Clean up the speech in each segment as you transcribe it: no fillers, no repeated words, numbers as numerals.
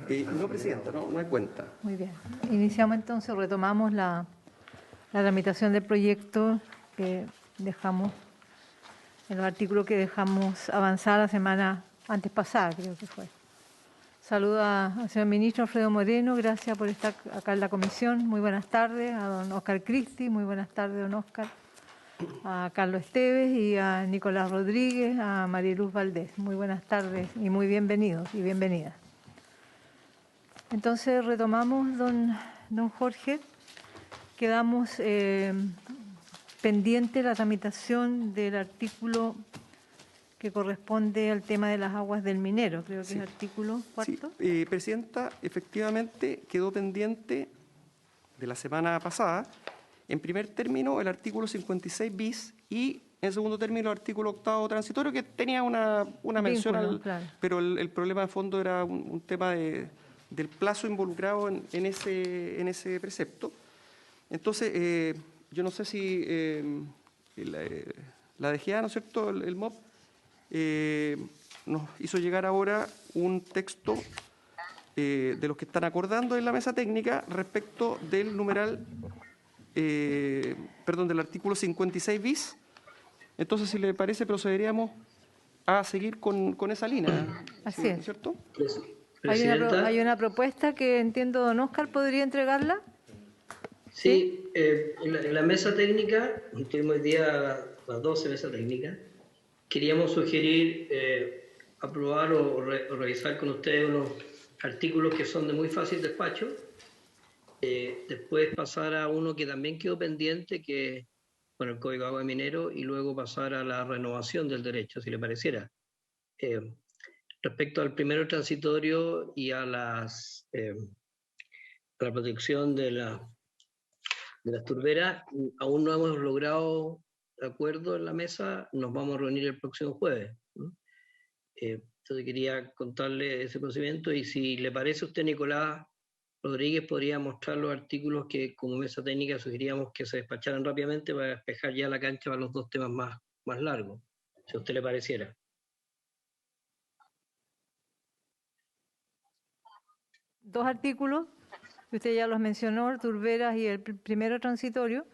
No, Presidenta, no hay cuenta. Muy bien. Iniciamos entonces, retomamos la tramitación del proyecto que dejamos, en los artículos que dejamos avanzar la semana antes pasada, creo que fue. Saludo al señor ministro Alfredo Moreno, gracias por estar acá en la comisión. Muy buenas tardes a don Óscar Cristi, muy buenas tardes, don Óscar. A Carlos Esteves y a Nicolás Rodríguez, a Mariluz Valdés. Muy buenas tardes y muy bienvenidos y bienvenidas. Entonces retomamos, don Jorge. Quedamos pendiente la tramitación del artículo que corresponde al tema de las aguas del Minero, creo que sí. Es el artículo cuarto. Sí, Presidenta, efectivamente quedó pendiente de la semana pasada, en primer término, el artículo 56 bis y en segundo término el artículo octavo transitorio, que tenía una mención, claro. Pero el problema de fondo era un tema del plazo involucrado en ese precepto. Entonces, yo no sé si la DGA, ¿no es cierto?, el MOP, nos hizo llegar ahora un texto de los que están acordando en la mesa técnica respecto del numeral, del artículo 56 bis. Entonces, si le parece, procederíamos a seguir con esa línea. Así es. ¿Cierto? Hay una propuesta que entiendo don Óscar podría entregarla. Sí, en la mesa técnica, tuvimos hoy día las 12 mesas técnicas, queríamos sugerir aprobar o revisar con ustedes unos artículos que son de muy fácil despacho, después pasar a uno que también quedó pendiente, que bueno, el Código de Agua de Minero, y luego pasar a la renovación del derecho, si le pareciera. Respecto al primero transitorio y a la protección de las turberas, aún no hemos logrado acuerdo en la mesa, nos vamos a reunir el próximo jueves. Entonces quería contarle ese procedimiento, y si le parece a usted, Nicolás Rodríguez, podría mostrar los artículos que como mesa técnica sugeríamos que se despacharan rápidamente para despejar ya la cancha para los dos temas más largos, si a usted le pareciera. Dos artículos, que usted ya los mencionó, turberas y el primero transitorio,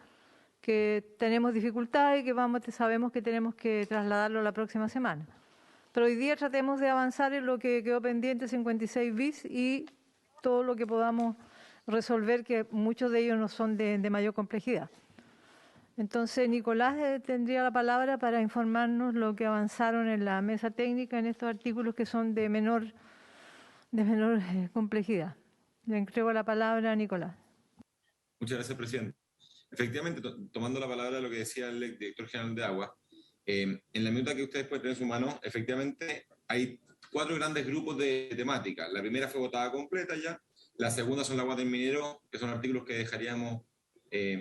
que tenemos dificultades y que sabemos que tenemos que trasladarlo la próxima semana. Pero hoy día tratemos de avanzar en lo que quedó pendiente, 56 bis, y todo lo que podamos resolver, que muchos de ellos no son de mayor complejidad. Entonces, Nicolás tendría la palabra para informarnos lo que avanzaron en la mesa técnica en estos artículos que son de menor complejidad. Le entrego la palabra a Nicolás. Muchas gracias, Presidente. Efectivamente, tomando la palabra lo que decía el Director General de Agua, en la minuta que ustedes pueden tener en su mano, efectivamente hay 4 grandes grupos de temática. La primera fue votada completa ya, la segunda son las aguas del Minero, que son artículos que dejaríamos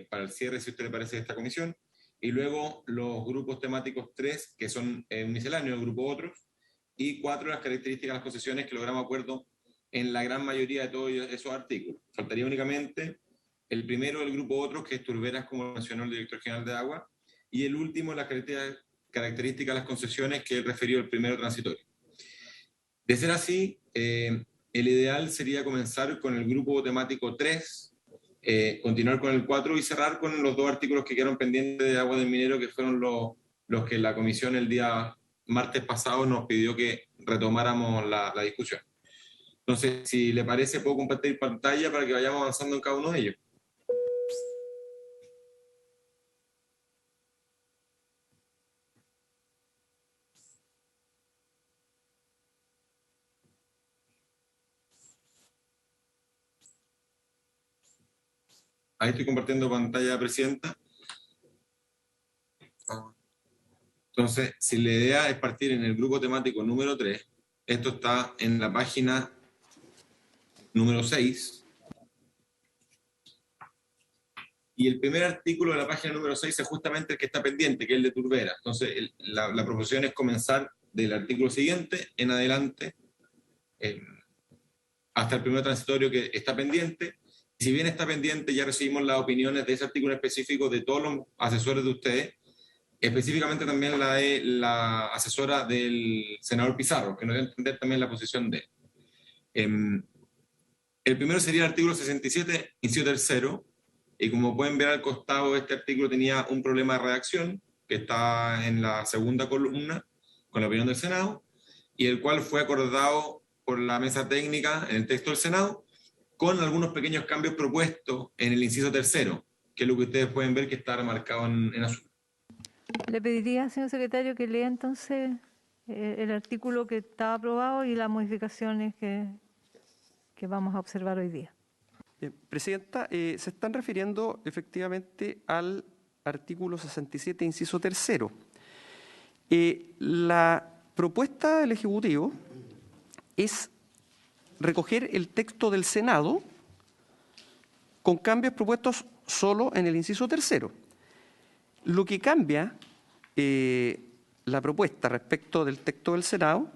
para el cierre, si a usted le parece, de esta comisión, y luego los grupos temáticos 3, que son misceláneos, el grupo otros, y 4, las características de las concesiones, que logramos acuerdo en la gran mayoría de todos esos artículos. Faltaría únicamente el primero del grupo otros, que es turberas, como mencionó el Director General de Agua, y el último, las características de las concesiones, que él refirió el primero transitorio. De ser así, el ideal sería comenzar con el grupo temático 3, continuar con el 4 y cerrar con los 2 artículos que quedaron pendientes de Agua del Minero, que fueron los que la comisión el día martes pasado nos pidió que retomáramos la discusión. Entonces, si le parece, puedo compartir pantalla para que vayamos avanzando en cada uno de ellos. Ahí estoy compartiendo pantalla, Presidenta. Entonces, si la idea es partir en el grupo temático número 3, esto está en la página número 6. Y el primer artículo de la página número 6 es justamente el que está pendiente, que es el de turbera. Entonces, la proposición es comenzar del artículo siguiente en adelante, hasta el primer transitorio que está pendiente. Si bien está pendiente, ya recibimos las opiniones de ese artículo específico de todos los asesores de ustedes, específicamente también la de la asesora del senador Pizarro, que nos dio a entender también la posición de él. El primero sería el artículo 67, inciso tercero, y como pueden ver al costado, este artículo tenía un problema de redacción, que está en la segunda columna, con la opinión del Senado, y el cual fue acordado por la mesa técnica en el texto del Senado, con algunos pequeños cambios propuestos en el inciso tercero, que es lo que ustedes pueden ver que está remarcado en azul. Le pediría, señor secretario, que lea entonces el artículo que estaba aprobado y las modificaciones que vamos a observar hoy día. Presidenta, se están refiriendo efectivamente al artículo 67, inciso tercero. La propuesta del Ejecutivo es recoger el texto del Senado con cambios propuestos solo en el inciso tercero. Lo que cambia la propuesta respecto del texto del Senado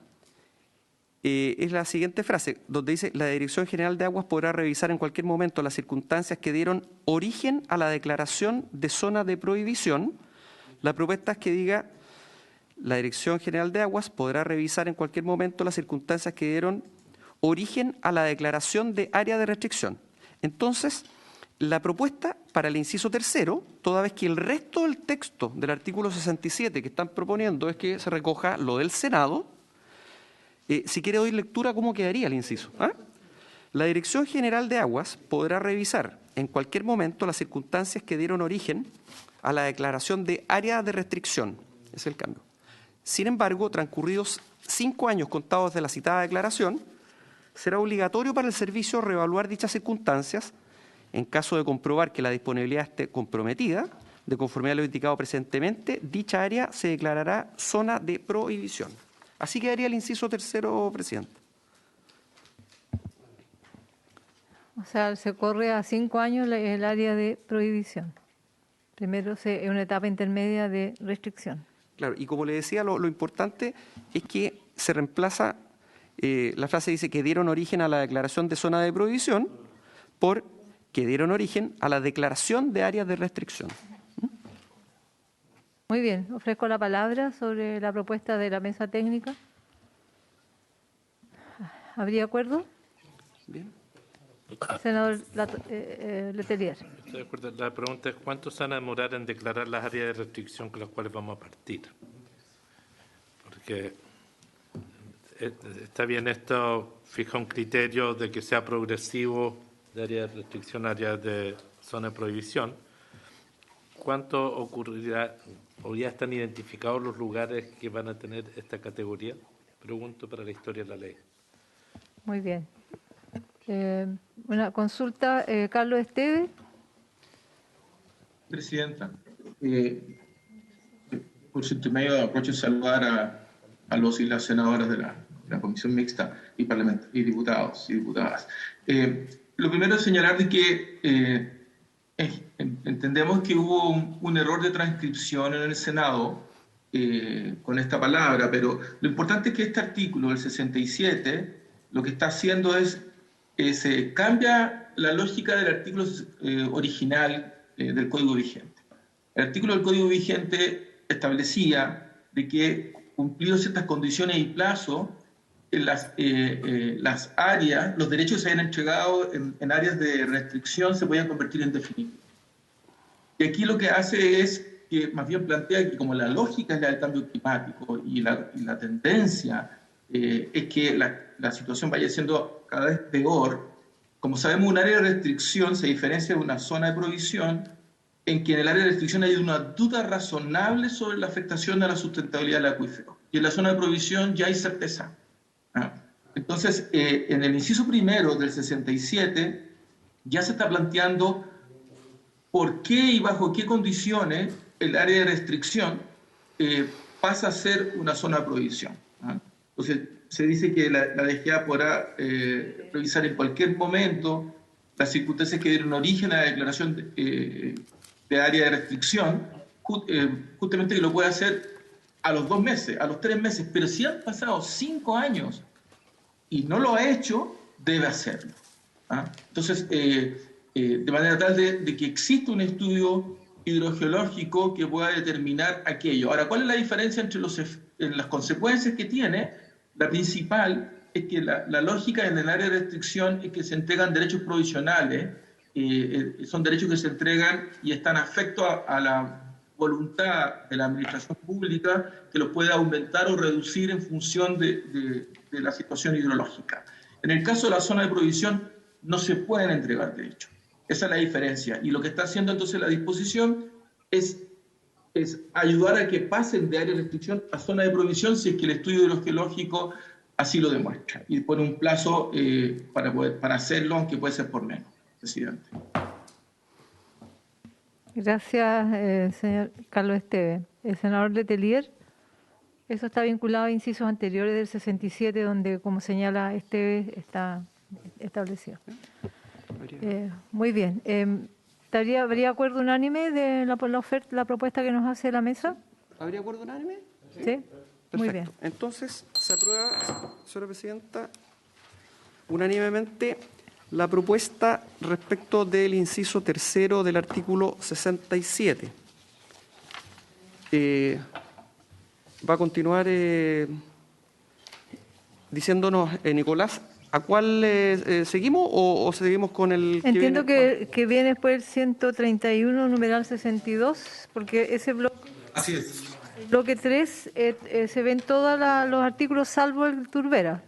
es la siguiente frase, donde dice: la Dirección General de Aguas podrá revisar en cualquier momento las circunstancias que dieron origen a la declaración de zona de prohibición. La propuesta es que diga: la Dirección General de Aguas podrá revisar en cualquier momento las circunstancias que dieron origen a la declaración de área de restricción. Entonces, la propuesta para el inciso tercero, toda vez que el resto del texto del artículo 67 que están proponiendo es que se recoja lo del Senado, si quiere doy lectura, ¿cómo quedaría el inciso? La Dirección General de Aguas podrá revisar en cualquier momento las circunstancias que dieron origen a la declaración de área de restricción. Es el cambio. Sin embargo, transcurridos 5 años contados de la citada declaración, será obligatorio para el servicio reevaluar dichas circunstancias en caso de comprobar que la disponibilidad esté comprometida. De conformidad a lo indicado presentemente, dicha área se declarará zona de prohibición. Así quedaría el inciso tercero, presidente. O sea, se corre a 5 años el área de prohibición. Primero es una etapa intermedia de restricción. Claro, y como le decía, lo importante es que se reemplaza, la frase dice que dieron origen a la declaración de zona de prohibición por que dieron origen a la declaración de áreas de restricción. Muy bien, ofrezco la palabra sobre la propuesta de la mesa técnica. ¿Habría acuerdo? Bien. Senador Letelier. Estoy de acuerdo. La pregunta es: ¿cuánto se van a demorar en declarar las áreas de restricción con las cuales vamos a partir? Porque está bien esto, fija un criterio de que sea progresivo de área de restricción a área de zona de prohibición. ¿Cuánto ocurrirá o ya están identificados los lugares que van a tener esta categoría? Pregunto para la historia de la ley. Muy bien. Una consulta, Carlos Esteves. Presidenta, por su intermedio aprovecho de saludar a los y las senadoras de la Comisión Mixta y diputados y diputadas. Lo primero es señalar de que entendemos que hubo un error de transcripción en el Senado con esta palabra, pero lo importante es que este artículo, el 67, lo que está haciendo es se cambia la lógica del artículo original del Código Vigente. El artículo del Código Vigente establecía de que, cumplidos ciertas condiciones y plazos, las áreas, los derechos que se habían entregado en áreas de restricción se podían convertir en definitivos. Y aquí lo que hace es que más bien plantea que como la lógica es la del cambio climático y la tendencia es que la situación vaya siendo cada vez peor, como sabemos, un área de restricción se diferencia de una zona de prohibición en que en el área de restricción hay una duda razonable sobre la afectación a la sustentabilidad del acuífero. Y en la zona de prohibición ya hay certeza. Entonces, en el inciso primero del 67 ya se está planteando por qué y bajo qué condiciones el área de restricción pasa a ser una zona de prohibición. Entonces, se dice que la DGA podrá revisar en cualquier momento las circunstancias que dieron origen a la declaración de área de restricción, justamente que lo puede hacer a los 2 meses, a los 3 meses, pero si han pasado 5 años y no lo ha hecho, debe hacerlo. Entonces, de manera tal de que exista un estudio hidrogeológico que pueda determinar aquello. Ahora, ¿cuál es la diferencia entre las consecuencias que tiene? La principal es que la lógica en el área de restricción es que se entregan derechos provisionales, son derechos que se entregan y están afectos a la voluntad de la administración pública, que los puede aumentar o reducir en función de la situación hidrológica. En el caso de la zona de prohibición no se pueden entregar derechos. Esa es la diferencia. Y lo que está haciendo entonces la disposición es ayudar a que pasen de área de restricción a zona de prohibición si es que el estudio hidrogeológico así lo demuestra. Y pone un plazo para hacerlo, aunque puede ser por menos, presidente. Gracias, señor Carlos Esteve. El senador Letelier, eso está vinculado a incisos anteriores del 67, donde, como señala Esteve, está establecido. Muy bien. ¿Habría acuerdo unánime de la propuesta que nos hace la mesa? ¿Habría acuerdo unánime? Sí. Perfecto. Muy bien. Entonces, se aprueba, señora presidenta, unánimemente la propuesta respecto del inciso tercero del artículo 67. Va a continuar diciéndonos, Nicolás, ¿a cuál seguimos o seguimos con el que Entiendo viene? que viene después el 131, numeral 62, porque ese bloque, Así es. bloque 3 se ven todos los artículos salvo el Turbera.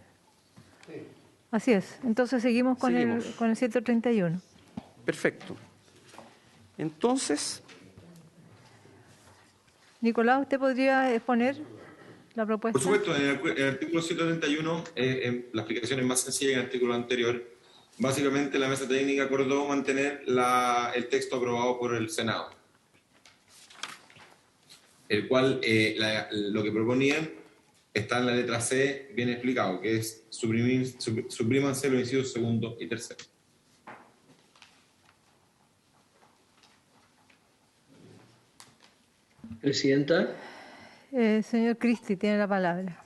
Así es. Entonces seguimos con el 131. Perfecto. Entonces, Nicolás, ¿usted podría exponer la propuesta? Por supuesto, en el artículo 131, la explicación es más sencilla que en el artículo anterior. Básicamente, la mesa técnica acordó mantener el texto aprobado por el Senado, el cual lo que proponían está en la letra C bien explicado, que es suprímanse los incisos segundo y tercero. Presidenta. Señor Cristi, tiene la palabra.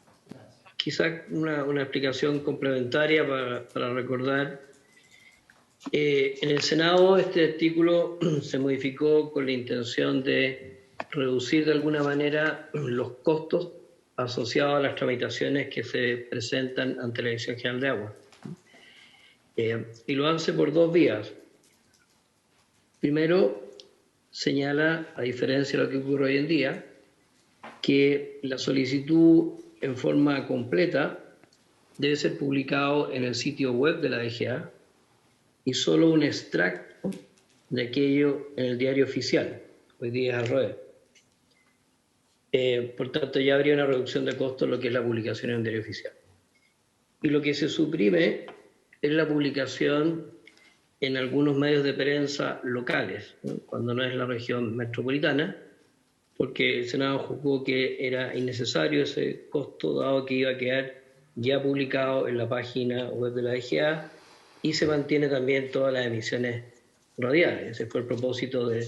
Quizá una explicación complementaria para recordar. En el Senado este artículo se modificó con la intención de reducir de alguna manera los costos asociados a las tramitaciones que se presentan ante la Dirección General de Agua. Y lo hace por dos vías. Primero, señala, a diferencia de lo que ocurre hoy en día, que la solicitud en forma completa debe ser publicado en el sitio web de la DGA y solo un extracto de aquello en el diario oficial. Hoy día es al revés. Por tanto, ya habría una reducción de costos en lo que es la publicación en el diario oficial. Y lo que se suprime es la publicación en algunos medios de prensa locales, ¿no? Cuando no es la región metropolitana, porque el Senado juzgó que era innecesario ese costo, dado que iba a quedar ya publicado en la página web de la DGA y se mantiene también todas las emisiones radiales. Ese fue el propósito de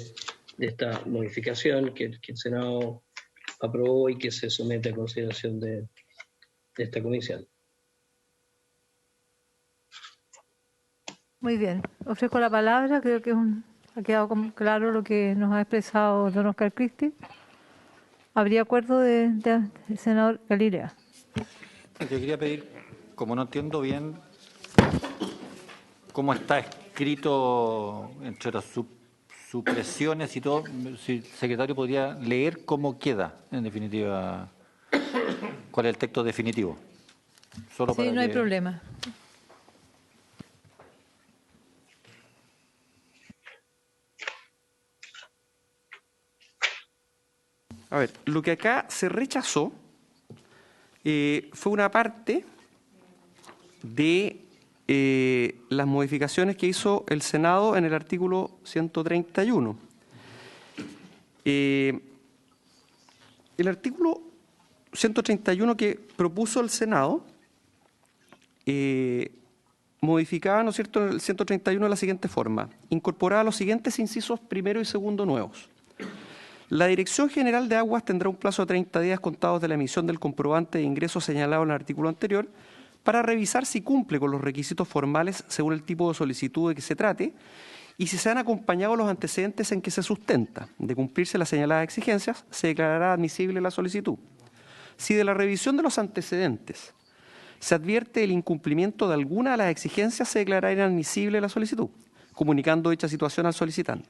esta modificación que el Senado aprobó y que se somete a consideración de esta comisión. Muy bien. Ofrezco la palabra. Creo que ha quedado claro lo que nos ha expresado don Oscar Cristi. ¿Habría acuerdo del senador Galilea? Yo quería pedir, como no entiendo bien cómo está escrito entre las supresiones y todo, si el secretario podría leer cómo queda, en definitiva, cuál es el texto definitivo. Solo Sí, no hay problema. a ver, lo que acá se rechazó fue una parte de las modificaciones que hizo el Senado en el artículo 131. El artículo 131 que propuso el Senado modificaba, ¿no es cierto?, el 131 de la siguiente forma: incorporaba los siguientes incisos primero y segundo nuevos. La Dirección General de Aguas tendrá un plazo de 30 días contados de la emisión del comprobante de ingreso señalado en el artículo anterior para revisar si cumple con los requisitos formales según el tipo de solicitud de que se trate y si se han acompañado los antecedentes en que se sustenta. De cumplirse las señaladas exigencias, se declarará admisible la solicitud. Si de la revisión de los antecedentes se advierte el incumplimiento de alguna de las exigencias, se declarará inadmisible la solicitud, comunicando dicha situación al solicitante.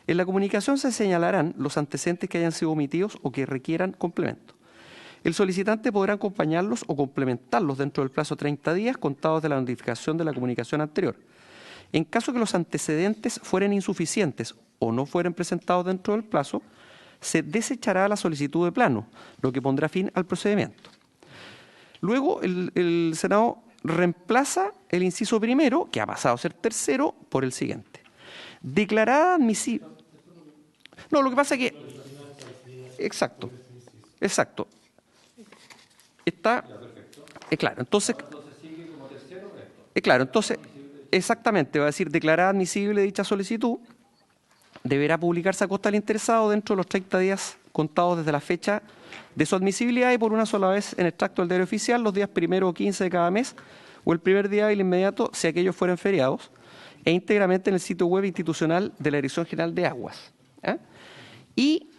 En la comunicación se señalarán los antecedentes que hayan sido omitidos o que requieran complemento. El solicitante podrá acompañarlos o complementarlos dentro del plazo de 30 días contados de la notificación de la comunicación anterior. En caso que los antecedentes fueren insuficientes o no fueren presentados dentro del plazo, se desechará la solicitud de plano, lo que pondrá fin al procedimiento. Luego, el Senado reemplaza el inciso primero, que ha pasado a ser tercero, por el siguiente. Declarada admisible. No, lo que pasa es que... Exacto. Está... claro, entonces... claro, entonces... Exactamente, va a decir, declarada admisible dicha solicitud, deberá publicarse a costa del interesado dentro de los 30 días contados desde la fecha de su admisibilidad y por una sola vez en extracto del diario oficial los días 1 o 15 de cada mes o el primer día hábil inmediato si aquellos fueran feriados e íntegramente en el sitio web institucional de la Dirección General de Aguas. Y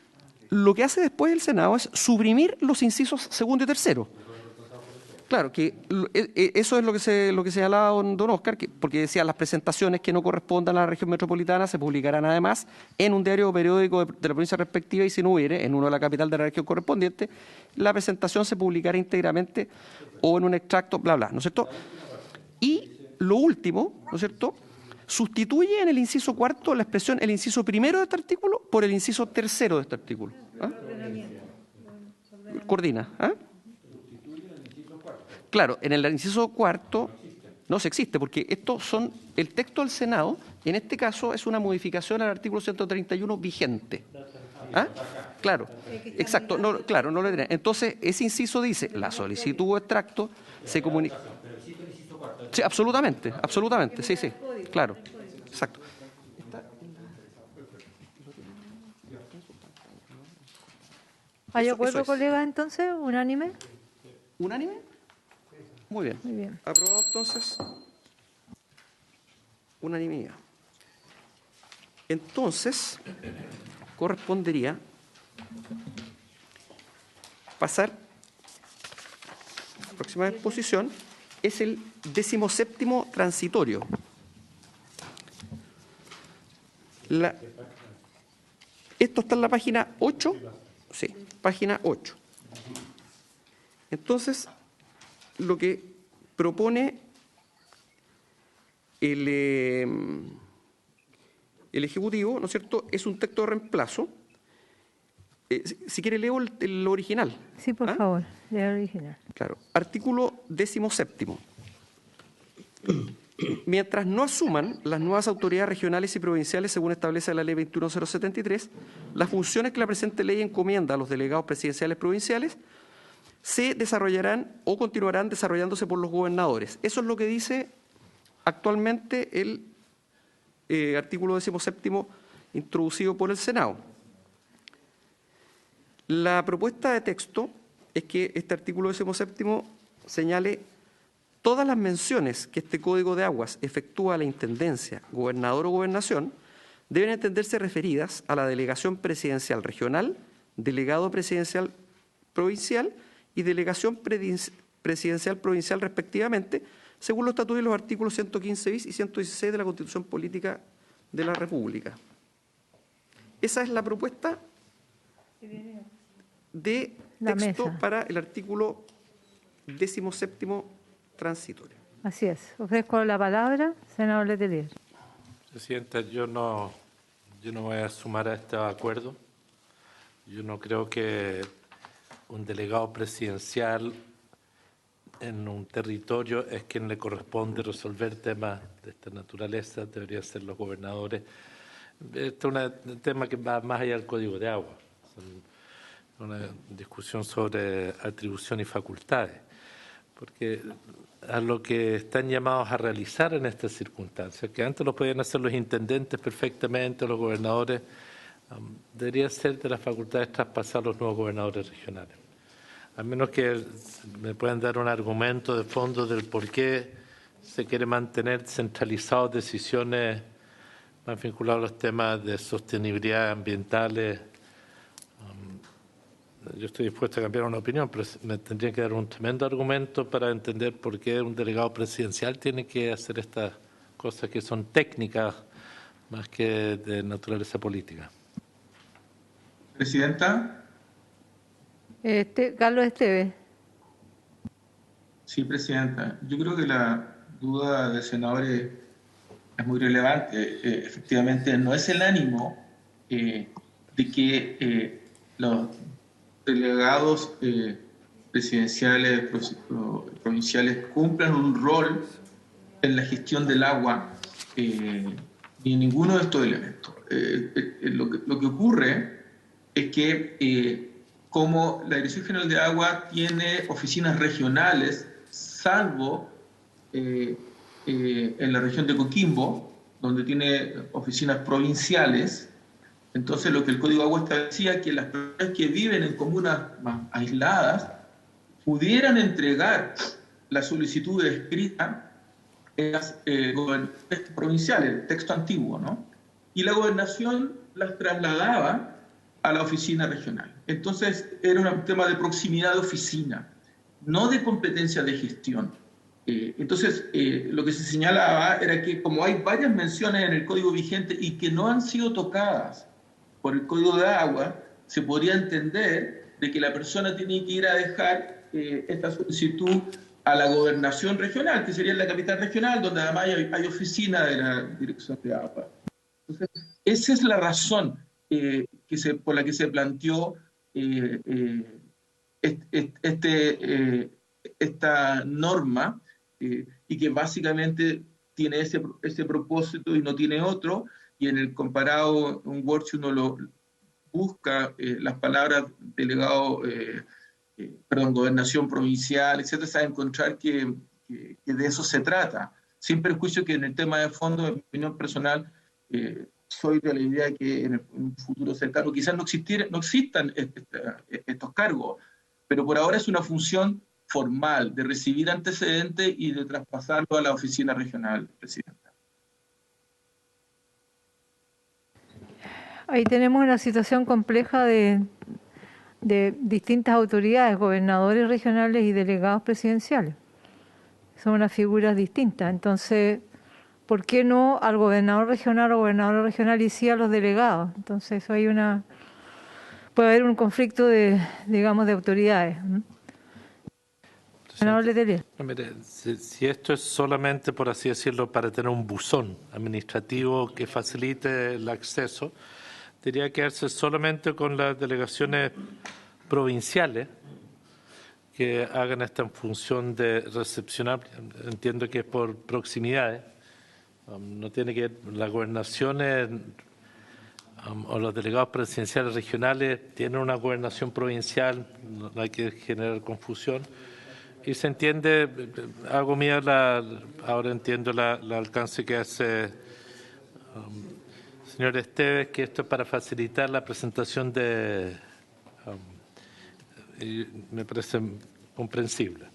lo que hace después el Senado es suprimir los incisos segundo y tercero. Claro, que eso es lo que señalaba don Oscar, porque decía las presentaciones que no correspondan a la región metropolitana se publicarán además en un diario o periódico de la provincia respectiva y si no hubiere, en uno de la capital de la región correspondiente, la presentación se publicará íntegramente o en un extracto, bla, bla, ¿no es cierto? Y lo último, ¿no es cierto?, sustituye en el inciso cuarto la expresión el inciso primero de este artículo por el inciso tercero de este artículo. Coordina, Claro, en el inciso cuarto no se existe, porque estos son el texto del Senado, y en este caso es una modificación al artículo 131 vigente. Claro, exacto, no, claro, no lo tiene. Entonces, ese inciso dice, la solicitud o extracto se comunica. Sí, absolutamente, sí, claro, exacto. ¿Hay acuerdo, colegas, entonces? ¿Unánime? ¿Unánime? Muy bien. Muy bien. Aprobado entonces. Unanimidad. Entonces, correspondería pasar, la próxima exposición es el 17º transitorio. Esto está en la página 8, sí, página 8. Entonces, lo que propone el Ejecutivo, ¿no es cierto?, es un texto de reemplazo. Si quiere, leo el original. Sí, por favor, leo el original. Claro. Artículo 17º. Mientras no asuman las nuevas autoridades regionales y provinciales, según establece la Ley 21.073, las funciones que la presente ley encomienda a los delegados presidenciales provinciales se desarrollarán o continuarán desarrollándose por los gobernadores. Eso es lo que dice actualmente el artículo 17º introducido por el Senado. La propuesta de texto es que este artículo 17º señale todas las menciones que este Código de Aguas efectúa a la Intendencia, Gobernador o Gobernación, deben entenderse referidas a la Delegación Presidencial Regional, Delegado Presidencial Provincial y Delegación Presidencial Provincial respectivamente, según los estatutos y los artículos 115 bis y 116 de la Constitución Política de la República. Esa es la propuesta de texto para el artículo 17º transitorio. Así es. Ofrezco la palabra, senador Letelier. Presidenta, yo no voy a sumar a este acuerdo. Yo no creo que un delegado presidencial en un territorio es quien le corresponde resolver temas de esta naturaleza, deberían ser los gobernadores. Este es un tema que va más allá del Código de Agua, una discusión sobre atribución y facultades, porque a lo que están llamados a realizar en estas circunstancias, que antes lo podían hacer los intendentes perfectamente, los gobernadores, debería ser de las facultades traspasar a los nuevos gobernadores regionales. A menos que me puedan dar un argumento de fondo del por qué se quiere mantener centralizadas decisiones más vinculadas a los temas de sostenibilidad ambientales yo estoy dispuesto a cambiar una opinión, pero me tendría que dar un tremendo argumento para entender por qué un delegado presidencial tiene que hacer estas cosas que son técnicas más que de naturaleza política. Presidenta. Carlos Esteves. Sí, Presidenta. Yo creo que la duda del senador es muy relevante. Efectivamente, no es el ánimo de que los delegados presidenciales, provinciales cumplan un rol en la gestión del agua, ni ninguno de estos elementos. Lo que ocurre es que como la Dirección General de Agua tiene oficinas regionales, salvo en la región de Coquimbo, donde tiene oficinas provinciales, entonces lo que el Código de Agua establecía que las personas que viven en comunas más aisladas pudieran entregar la solicitud escrita en las gobernaciones provinciales, texto antiguo, ¿no? Y la gobernación las trasladaba a la oficina regional. Entonces era un tema de proximidad de oficina, no de competencia de gestión. Entonces lo que se señalaba era que como hay varias menciones en el Código vigente y que no han sido tocadas por el Código de Agua, se podría entender de que la persona tiene que ir a dejar esta solicitud a la gobernación regional, que sería la capital regional, donde además hay oficina de la Dirección de Agua. Entonces, esa es la razón por la que se planteó esta norma y que básicamente tiene ese propósito y no tiene otro, y en el comparado en Word, si uno lo busca, las palabras delegado, gobernación provincial, etcétera, se va a encontrar que de eso se trata, sin perjuicio que en el tema de fondo, de mi opinión personal, soy de la idea que en un futuro cercano quizás no existan estos cargos, pero por ahora es una función formal de recibir antecedentes y de traspasarlo a la oficina regional, Presidenta. Ahí tenemos una situación compleja de distintas autoridades, gobernadores regionales y delegados presidenciales. Son unas figuras distintas. Entonces, ¿por qué no al gobernador regional o gobernadora regional y sí a los delegados? Entonces, eso puede haber un conflicto de autoridades. Senador Letelier. Mire, si esto es solamente, por así decirlo, para tener un buzón administrativo que facilite el acceso, debería quedarse solamente con las delegaciones provinciales que hagan esta en función de recepcionar. Entiendo que es por proximidades. No tiene que las gobernaciones o los delegados presidenciales regionales tienen una gobernación provincial, no hay que generar confusión. Y se entiende, hago mía ahora entiendo el alcance que hace señor Esteves, que esto es para facilitar la presentación y me parece comprensible.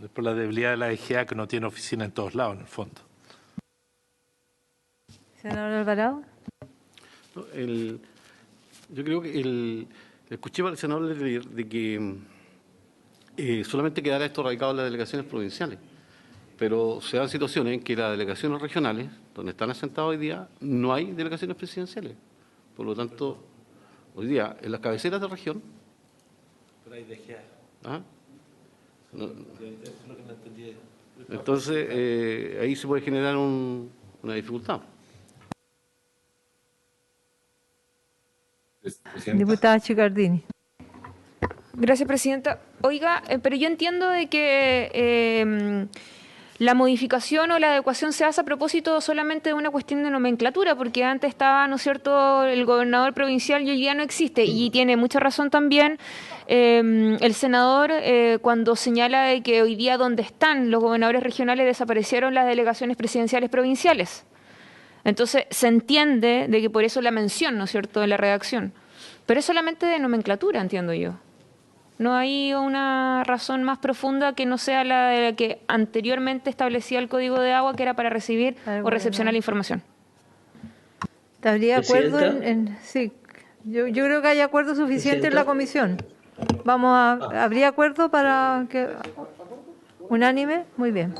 Es por la debilidad de la EGA, que no tiene oficina en todos lados, en el fondo. Senador Alvarado. Yo creo que escuché al senador de que solamente quedará esto radicado en las delegaciones provinciales, pero se dan situaciones en que las delegaciones regionales, donde están asentados hoy día, no hay delegaciones presidenciales. Por lo tanto, hoy día, en las cabeceras de región... Pero hay DGA. ¿Ah? No, entonces, ahí se puede generar una dificultad. Diputada Chicardini. Gracias, Presidenta. Oiga, pero yo entiendo de que la modificación o la adecuación se hace a propósito solamente de una cuestión de nomenclatura, porque antes estaba, ¿no es cierto?, el gobernador provincial y hoy ya no existe. Y tiene mucha razón también el senador cuando señala de que hoy día donde están los gobernadores regionales desaparecieron las delegaciones presidenciales provinciales. Entonces se entiende de que por eso la mención, ¿no es cierto?, de la redacción. Pero es solamente de nomenclatura, entiendo yo. No hay una razón más profunda que no sea la de la que anteriormente establecía el Código de Agua, que era para recibir o recepcionar la información. ¿Estaría de acuerdo Presidenta. sí, Yo creo que hay acuerdo suficiente en la comisión. ¿Habría acuerdo para que unánime? Muy bien.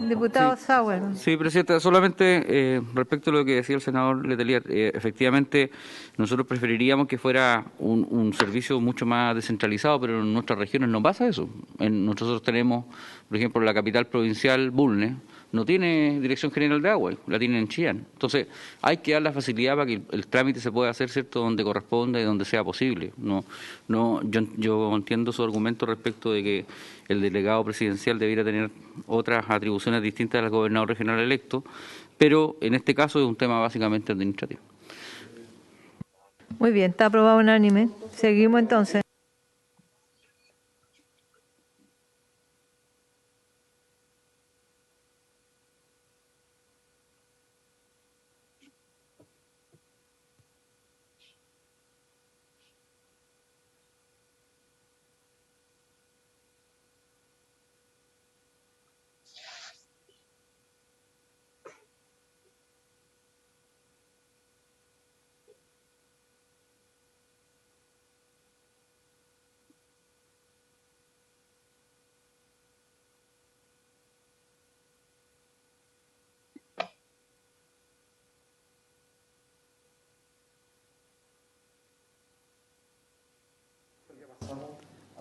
Diputado Sauer. Sí, Presidenta, solamente respecto a lo que decía el senador Letelier, efectivamente nosotros preferiríamos que fuera un servicio mucho más descentralizado, pero en nuestras regiones no pasa eso. Nosotros tenemos, por ejemplo, la capital provincial, Bulnes, no tiene Dirección General de Agua, la tiene en Chillán. Entonces, hay que dar la facilidad para que el trámite se pueda hacer, ¿cierto?, donde corresponda y donde sea posible. Yo entiendo su argumento respecto de que el delegado presidencial debiera tener otras atribuciones distintas al gobernador regional electo, pero en este caso es un tema básicamente administrativo. Muy bien, está aprobado unánime. Seguimos entonces.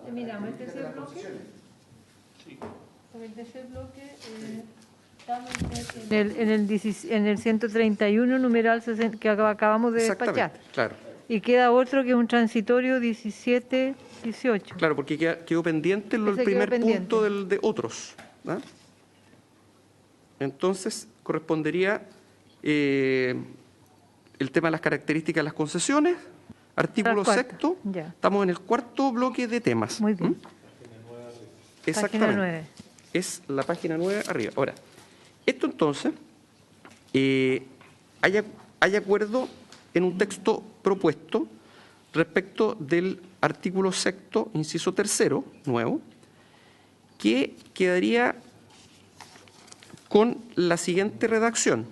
Terminamos el tercer bloque. Por el tercer bloque estamos en el 131, numeral 60, que acabamos de despachar. Claro. Y queda otro que es un transitorio 17-18. Claro, porque quedó pendiente el primer punto de otros. ¿No? Entonces, correspondería el tema de las características de las concesiones, artículo sexto. Ya. Estamos en el cuarto bloque de temas. Muy bien. Exactamente. Página 9. Es la página 9 arriba. Ahora, esto entonces, hay acuerdo en un texto propuesto respecto del artículo sexto, inciso tercero, nuevo, que quedaría con la siguiente redacción.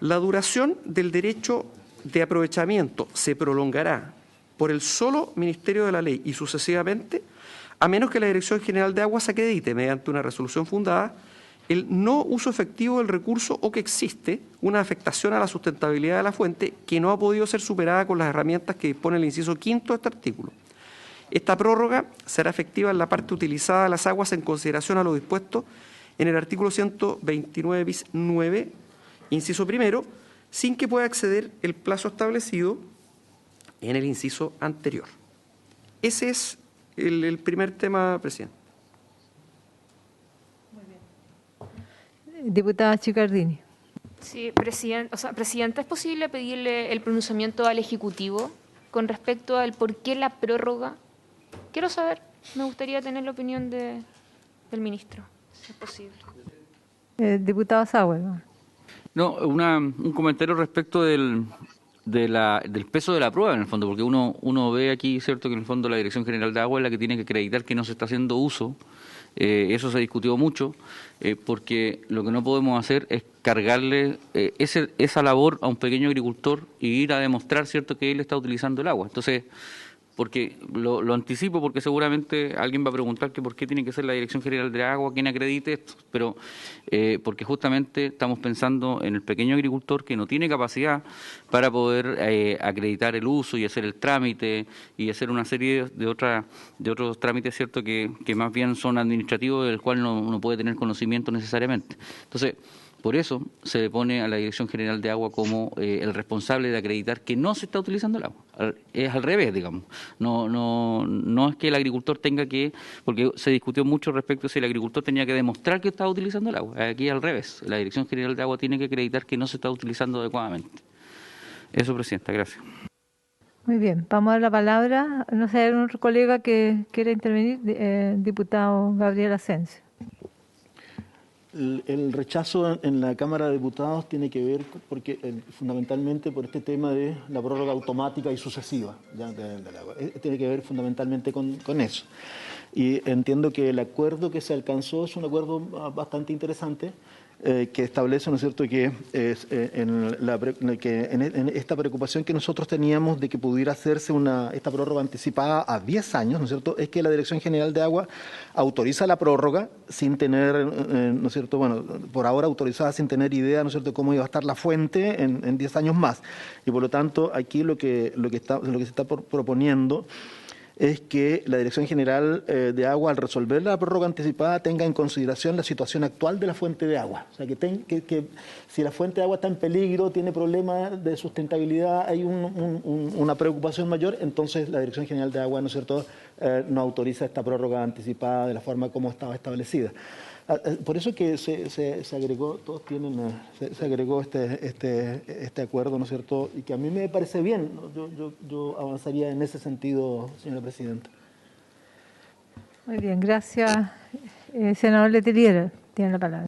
La duración del derecho de aprovechamiento se prolongará por el solo Ministerio de la Ley y sucesivamente, a menos que la Dirección General de Aguas acredite, mediante una resolución fundada, el no uso efectivo del recurso o que existe una afectación a la sustentabilidad de la fuente que no ha podido ser superada con las herramientas que dispone el inciso quinto de este artículo. Esta prórroga será efectiva en la parte utilizada de las aguas en consideración a lo dispuesto en el artículo 129 bis 9, inciso primero, sin que pueda exceder el plazo establecido en el inciso anterior. Ese es el primer tema, presidente. Diputada Chicardini. Sí, presidente, ¿es posible pedirle el pronunciamiento al Ejecutivo con respecto al por qué la prórroga? Quiero saber, me gustaría tener la opinión del ministro, si es posible. Diputado Sauer. No, un comentario respecto del peso de la prueba, en el fondo, porque uno ve aquí, cierto, que en el fondo la Dirección General de Agua es la que tiene que acreditar que no se está haciendo uso. Eso se discutió mucho, porque lo que no podemos hacer es cargarle esa labor a un pequeño agricultor y ir a demostrar, cierto, que él está utilizando el agua. Entonces, porque lo anticipo, porque seguramente alguien va a preguntar que por qué tiene que ser la Dirección General de Agua quien acredite esto, pero porque justamente estamos pensando en el pequeño agricultor que no tiene capacidad para poder acreditar el uso y hacer el trámite y hacer una serie de otros trámites, cierto, que más bien son administrativos, del cual no puede tener conocimiento necesariamente. Entonces, por eso se le pone a la Dirección General de Agua como el responsable de acreditar que no se está utilizando el agua. Es al revés, digamos. No es que el agricultor tenga que, porque se discutió mucho respecto a si el agricultor tenía que demostrar que estaba utilizando el agua. Aquí al revés. La Dirección General de Agua tiene que acreditar que no se está utilizando adecuadamente. Eso, Presidenta. Gracias. Muy bien. Vamos a dar la palabra. No sé, ¿hay algún otro colega que quiera intervenir? Diputado Gabriel Asensio. El rechazo en la Cámara de Diputados tiene que ver fundamentalmente por este tema de la prórroga automática y sucesiva del agua. Tiene que ver fundamentalmente con eso. Y entiendo que el acuerdo que se alcanzó es un acuerdo bastante interesante, que establece, ¿no es cierto?, que en esta preocupación que nosotros teníamos de que pudiera hacerse esta prórroga anticipada a 10 años, ¿no es cierto?, es que la Dirección General de Agua autoriza la prórroga sin tener, ¿no es cierto?, bueno, por ahora autorizada sin tener idea, ¿no es cierto?, de cómo iba a estar la fuente en 10 años más. Y por lo tanto, aquí lo que se está proponiendo es que la Dirección General de Agua, al resolver la prórroga anticipada, tenga en consideración la situación actual de la fuente de agua. O sea, que si la fuente de agua está en peligro, tiene problemas de sustentabilidad, hay una preocupación mayor, entonces la Dirección General de Agua, ¿no es cierto?, no autoriza esta prórroga anticipada de la forma como estaba establecida. Por eso que se agregó, todos tienen, se agregó este acuerdo, ¿no es cierto?, y que a mí me parece bien. Yo avanzaría en ese sentido, señora presidenta. Muy bien, gracias. Senador Letelier, tiene la palabra.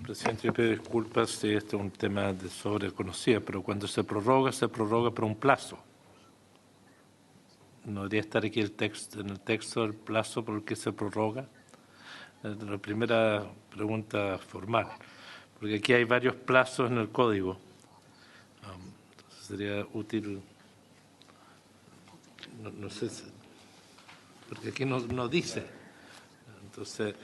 Presidente, yo pido disculpas si este es un tema de sobreconocida, pero cuando se prorroga por un plazo. ¿No debería estar aquí en el texto el plazo por el que se prorroga? La primera pregunta formal, porque aquí hay varios plazos en el código. Entonces sería útil, no sé, porque aquí no dice. Entonces,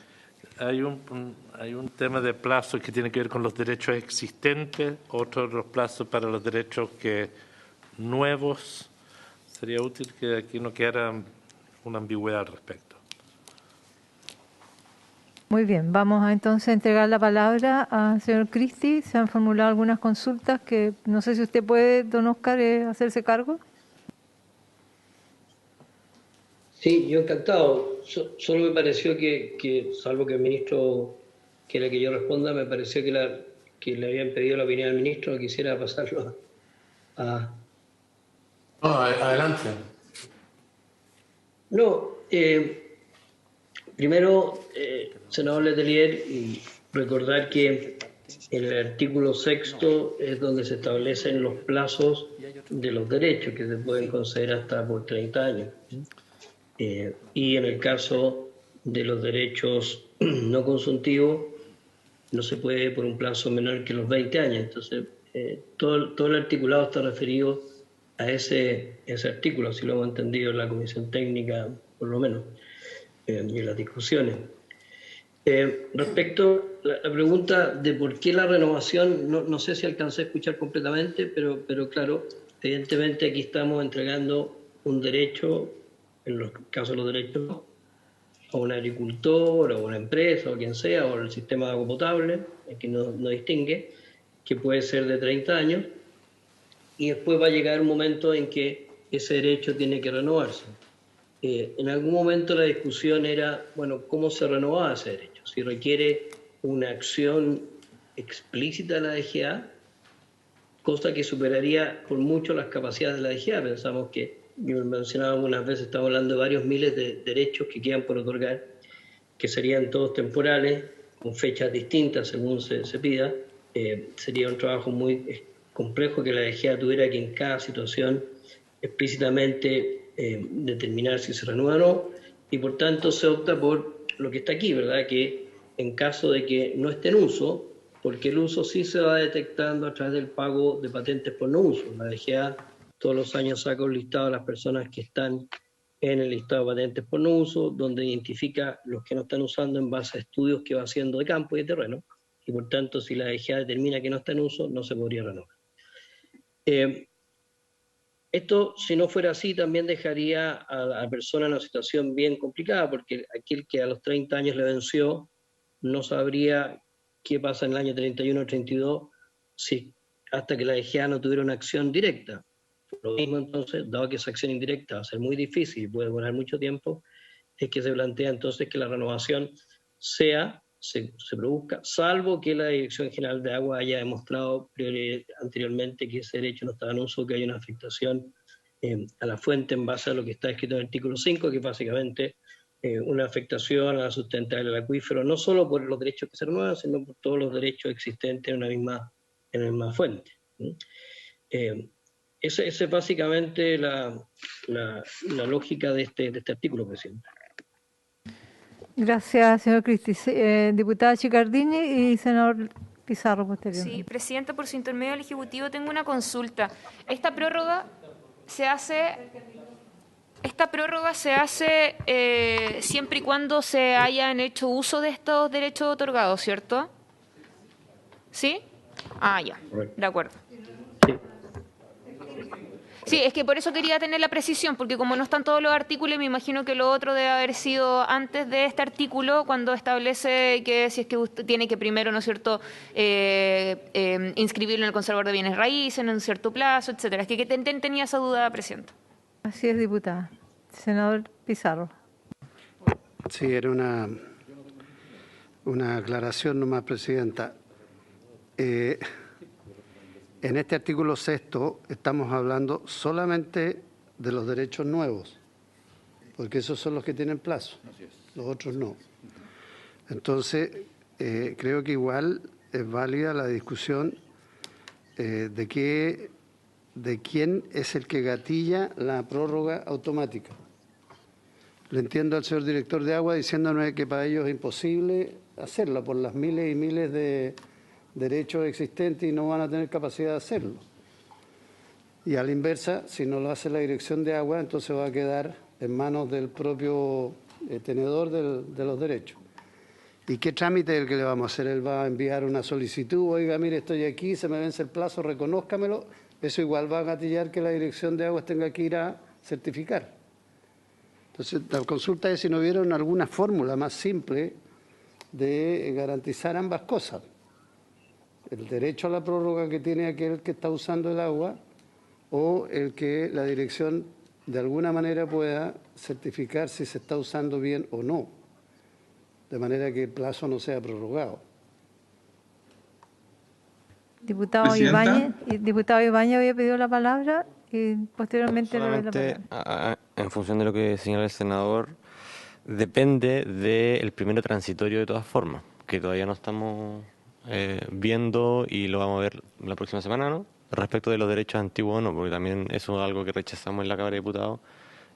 hay un tema de plazos que tiene que ver con los derechos existentes, otro de los plazos para los derechos nuevos. Sería útil que aquí no quedara una ambigüedad al respecto. Muy bien, vamos a entonces entregar la palabra al señor Cristi. Se han formulado algunas consultas que no sé si usted puede, don Oscar, hacerse cargo. Sí, yo encantado. Solo me pareció que, salvo que el ministro quiera que yo responda, me pareció que le habían pedido la opinión al ministro, quisiera pasarlo a... Adelante. No, primero, senador Letelier, y recordar que en el artículo 6º es donde se establecen los plazos de los derechos que se pueden conceder hasta por 30 años. Y en el caso de los derechos no consultivos, no se puede por un plazo menor que los 20 años. Entonces, todo el articulado está referido a ese artículo, así lo hemos entendido en la comisión técnica, por lo menos, y en las discusiones. Respecto a la pregunta de por qué la renovación, no sé si alcancé a escuchar completamente, pero claro, evidentemente aquí estamos entregando un derecho, en los casos de los derechos, a un agricultor, o a una empresa, o quien sea, o el sistema de agua potable, que no distingue, que puede ser de 30 años, y después va a llegar un momento en que ese derecho tiene que renovarse. En algún momento la discusión era, bueno, ¿cómo se renovaba ese derecho? Si requiere una acción explícita de la DGA, cosa que superaría por mucho las capacidades de la DGA. Pensamos que, yo mencionaba algunas veces, estamos hablando de varios miles de derechos que quedan por otorgar, que serían todos temporales, con fechas distintas según se pida. Sería un trabajo muy complejo que la DGA tuviera que en cada situación explícitamente determinar si se renueva o no, y por tanto se opta por lo que está aquí, ¿verdad? Que en caso de que no esté en uso, porque el uso sí se va detectando a través del pago de patentes por no uso. La DGA todos los años saca un listado de las personas que están en el listado de patentes por no uso, donde identifica los que no están usando en base a estudios que va haciendo de campo y de terreno, y por tanto si la DGA determina que no está en uso, no se podría renovar. Esto, si no fuera así, también dejaría a la persona en una situación bien complicada, porque aquel que a los 30 años le venció no sabría qué pasa en el año 31 o 32 hasta que la DGA no tuviera una acción directa. Lo mismo entonces, dado que esa acción indirecta va a ser muy difícil y puede durar mucho tiempo, es que se plantea entonces que la renovación se produzca, salvo que la Dirección General de Agua haya demostrado anteriormente que ese derecho no estaba en uso, que hay una afectación a la fuente en base a lo que está escrito en el artículo 5, que es básicamente una afectación a la sustentabilidad del acuífero, no solo por los derechos que se renuevan, sino por todos los derechos existentes en una misma fuente. Esa es básicamente la lógica de este artículo, presidente. Gracias, señor Cristi. Diputada Chicardini y senador Pizarro posteriormente. Sí, presidenta, por su intermedio al Ejecutivo tengo una consulta. Esta prórroga se hace siempre y cuando se hayan hecho uso de estos derechos otorgados, ¿cierto? ¿Sí? Ah, ya, de acuerdo. Sí, es que por eso quería tener la precisión, porque como no están todos los artículos, me imagino que lo otro debe haber sido antes de este artículo, cuando establece que si es que usted tiene que primero, ¿no es cierto?, inscribirlo en el conservador de bienes raíces, en un cierto plazo, etcétera. Es que tenía esa duda, presidenta. Así es, diputada. Senador Pizarro. Sí, era una aclaración nomás, presidenta. En este artículo 6º estamos hablando solamente de los derechos nuevos, porque esos son los que tienen plazo, los otros no. Entonces, creo que igual es válida la discusión de quién es el que gatilla la prórroga automática. Le entiendo al señor director de agua diciéndonos que para ellos es imposible hacerlo por las miles y miles de derechos existentes y no van a tener capacidad de hacerlo. Y a la inversa, si no lo hace la dirección de agua, entonces va a quedar en manos del propio tenedor de los derechos. ¿Y qué trámite es el que le vamos a hacer? Él va a enviar una solicitud, oiga, mire, estoy aquí, se me vence el plazo, reconózcamelo. Eso igual va a gatillar que la dirección de aguas tenga que ir a certificar. Entonces, la consulta es si no vieron alguna fórmula más simple de garantizar ambas cosas. El derecho a la prórroga que tiene aquel que está usando el agua o el que la dirección de alguna manera pueda certificar si se está usando bien o no, de manera que el plazo no sea prorrogado. Diputado Ibáñez había pedido la palabra y posteriormente le doy la palabra. En función de lo que señala el senador, depende del primero transitorio de todas formas, que todavía no estamos viendo y lo vamos a ver la próxima semana, ¿no? Respecto de los derechos antiguos, no, porque también eso es algo que rechazamos en la Cámara de Diputados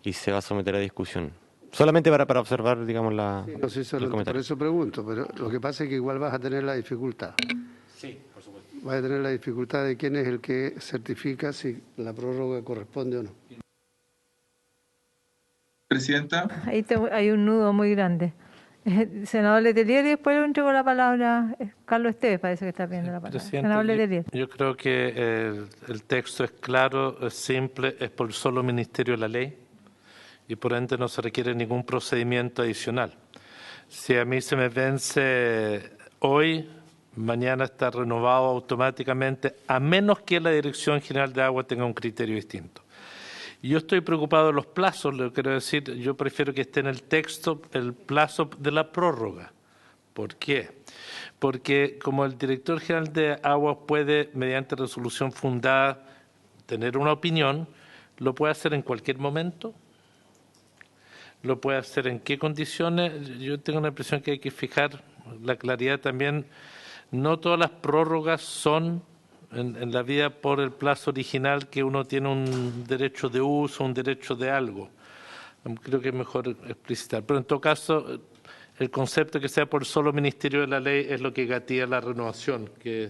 y se va a someter a discusión. Solamente para observar, digamos, por eso pregunto, pero lo que pasa es que igual vas a tener la dificultad. Sí, por supuesto. Vas a tener la dificultad de quién es el que certifica si la prórroga corresponde o no. Presidenta. Ahí hay un nudo muy grande. Senador Letelier y después le entrego la palabra. Carlos Esteves parece que está pidiendo la palabra. Senador Letelier. Yo creo que el texto es claro, es simple, es por solo ministerio de la ley y por ende no se requiere ningún procedimiento adicional. Si a mí se me vence hoy, mañana está renovado automáticamente, a menos que la Dirección General de Agua tenga un criterio distinto. Yo estoy preocupado de los plazos, le quiero decir, yo prefiero que esté en el texto el plazo de la prórroga. ¿Por qué? Porque como el director general de Aguas puede, mediante resolución fundada, tener una opinión, lo puede hacer en cualquier momento, lo puede hacer en qué condiciones. Yo tengo la impresión que hay que fijar la claridad también. No todas las prórrogas son en la vida por el plazo original que uno tiene un derecho de uso, un derecho de algo. Creo que es mejor explicitar. Pero en todo caso, el concepto que sea por solo ministerio de la ley es lo que gatilla la renovación, que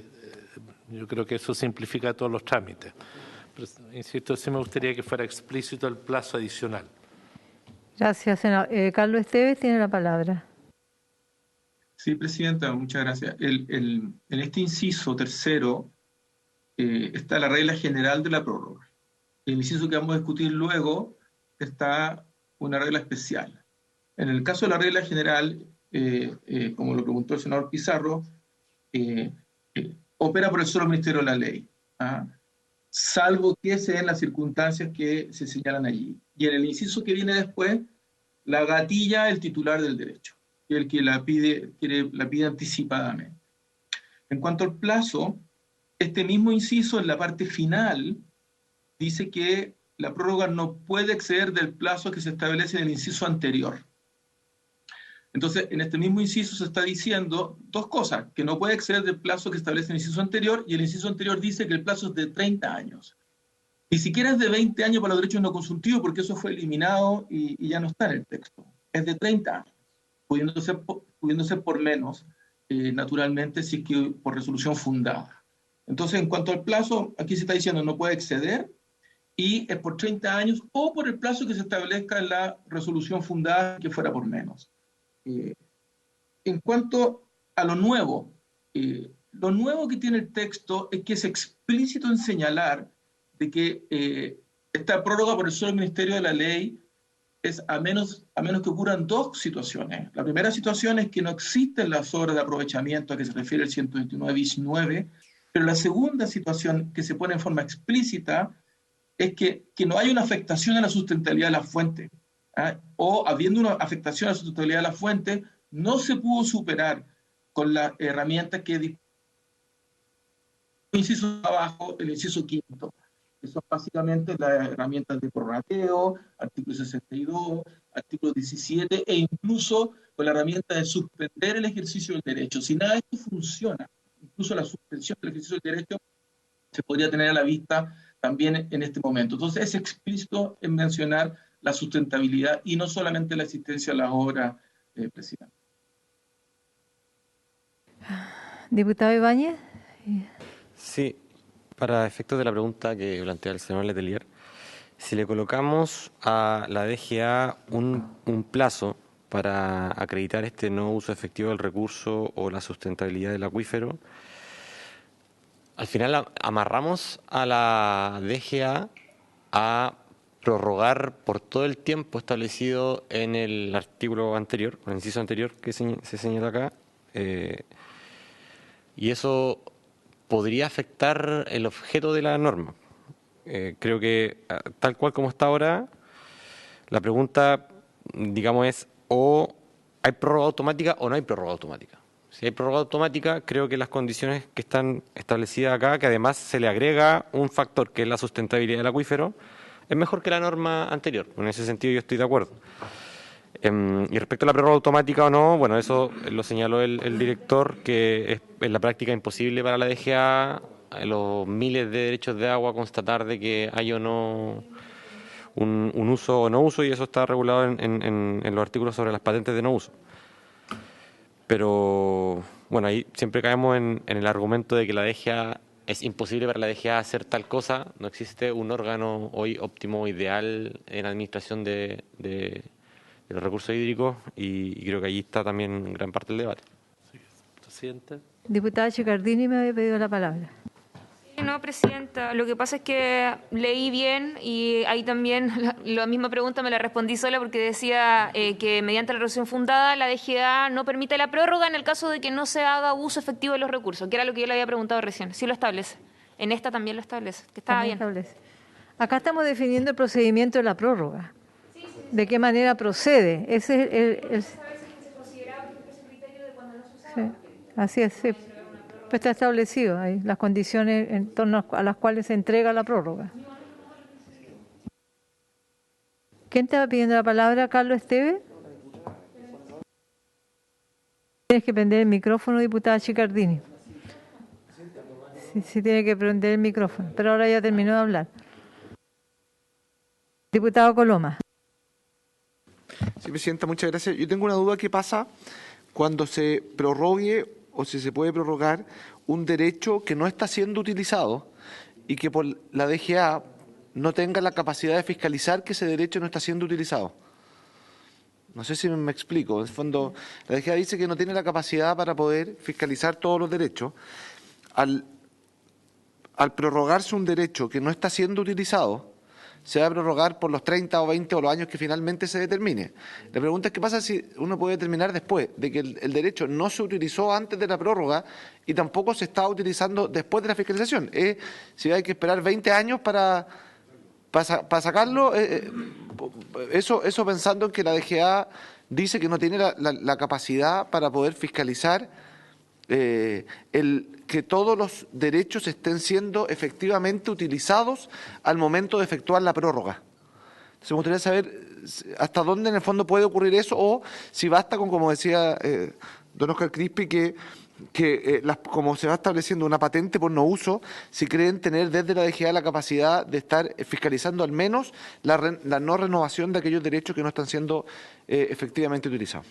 yo creo que eso simplifica todos los trámites. Pero, insisto, sí me gustaría que fuera explícito el plazo adicional. Gracias, senador. Carlos Esteves tiene la palabra. Sí, presidenta, muchas gracias. En este inciso tercero está la regla general de la prórroga. En el inciso que vamos a discutir luego está una regla especial. En el caso de la regla general, como lo preguntó el senador Pizarro, opera por el solo ministerio de la ley, salvo que se den las circunstancias que se señalan allí. Y en el inciso que viene después, la gatilla el titular del derecho, el que la pide anticipadamente. En cuanto al plazo, este mismo inciso en la parte final dice que la prórroga no puede exceder del plazo que se establece en el inciso anterior. Entonces, en este mismo inciso se está diciendo dos cosas, que no puede exceder del plazo que establece el inciso anterior, y el inciso anterior dice que el plazo es de 30 años. Ni siquiera es de 20 años para los derechos no consultivos, porque eso fue eliminado y ya no está en el texto. Es de 30 años, pudiendo ser por menos, naturalmente, si es que por resolución fundada. Entonces, en cuanto al plazo, aquí se está diciendo no puede exceder, y es por 30 años o por el plazo que se establezca en la resolución fundada que fuera por menos. En cuanto a lo nuevo que tiene el texto es que es explícito en señalar de que esta prórroga por el solo Ministerio de la Ley es a menos que ocurran dos situaciones. La primera situación es que no existen las obras de aprovechamiento a que se refiere el 129 bis 9, pero la segunda situación que se pone en forma explícita es que no hay una afectación a la sustentabilidad de la fuente, o habiendo una afectación a la sustentabilidad de la fuente, no se pudo superar con las herramientas que el inciso abajo, el inciso quinto, que son básicamente las herramientas de prorrateo, artículo 62, artículo 17, e incluso con la herramienta de suspender el ejercicio del derecho. Si nada de esto funciona, incluso la suspensión del ejercicio del derecho se podría tener a la vista también en este momento. Entonces es explícito en mencionar la sustentabilidad y no solamente la existencia de las obras, presidente. Diputado Ibáñez. Sí, para efectos de la pregunta que plantea el senador Letelier, si le colocamos a la DGA un plazo para acreditar este no uso efectivo del recurso o la sustentabilidad del acuífero, al final amarramos a la DGA a prorrogar por todo el tiempo establecido en el artículo anterior, en el inciso anterior que se señala acá, y eso podría afectar el objeto de la norma. Creo que tal cual como está ahora, la pregunta, digamos, es o hay prórroga automática o no hay prórroga automática. Si hay prórroga automática, creo que las condiciones que están establecidas acá, que además se le agrega un factor que es la sustentabilidad del acuífero, es mejor que la norma anterior. En ese sentido yo estoy de acuerdo. Y respecto a la prórroga automática o no, bueno, eso lo señaló el director, que es en la práctica imposible para la DGA, los miles de derechos de agua, constatar de que hay o no un uso o no uso, y eso está regulado en los artículos sobre las patentes de no uso. Pero, bueno, ahí siempre caemos en el argumento de que la DGA, es imposible para la DGA hacer tal cosa. No existe un órgano hoy óptimo, ideal en administración de los recursos hídricos, y creo que allí está también gran parte del debate. Presidente. Diputada Chicardini me había pedido la palabra. No, Presidenta, lo que pasa es que leí bien y ahí también la misma pregunta me la respondí sola, porque decía que mediante la resolución fundada la DGA no permite la prórroga en el caso de que no se haga uso efectivo de los recursos, que era lo que yo le había preguntado recién. Sí lo establece. En esta también lo establece, que estaba bien. Establece. Acá estamos definiendo el procedimiento de la prórroga. ¿De qué manera procede? Ese es sí, así es, sí. Pues está establecido ahí las condiciones en torno a las cuales se entrega la prórroga. ¿Quién estaba pidiendo la palabra? ¿Carlos Esteve? Tienes que prender el micrófono, diputada Chicardini. Sí, tiene que prender el micrófono, pero ahora ya terminó de hablar. Diputado Coloma. Sí, Presidenta, muchas gracias. Yo tengo una duda: ¿qué pasa cuando se prorrogue o si se puede prorrogar un derecho que no está siendo utilizado y que por la DGA no tenga la capacidad de fiscalizar que ese derecho no está siendo utilizado? No sé si me explico. En el fondo, la DGA dice que no tiene la capacidad para poder fiscalizar todos los derechos. Al prorrogarse un derecho que no está siendo utilizado, se va a prorrogar por los 30 o 20 o los años que finalmente se determine. La pregunta es: ¿qué pasa si uno puede determinar después de que el derecho no se utilizó antes de la prórroga y tampoco se está utilizando después de la fiscalización? Si hay que esperar 20 años para sacarlo, eso pensando en que la DGA dice que no tiene la capacidad para poder fiscalizar que todos los derechos estén siendo efectivamente utilizados al momento de efectuar la prórroga. Entonces me gustaría saber hasta dónde en el fondo puede ocurrir eso, o si basta con, como decía don Oscar Crispi, que que como se va estableciendo una patente por no uso, si creen tener desde la DGA la capacidad de estar fiscalizando al menos la no renovación de aquellos derechos que no están siendo efectivamente utilizados.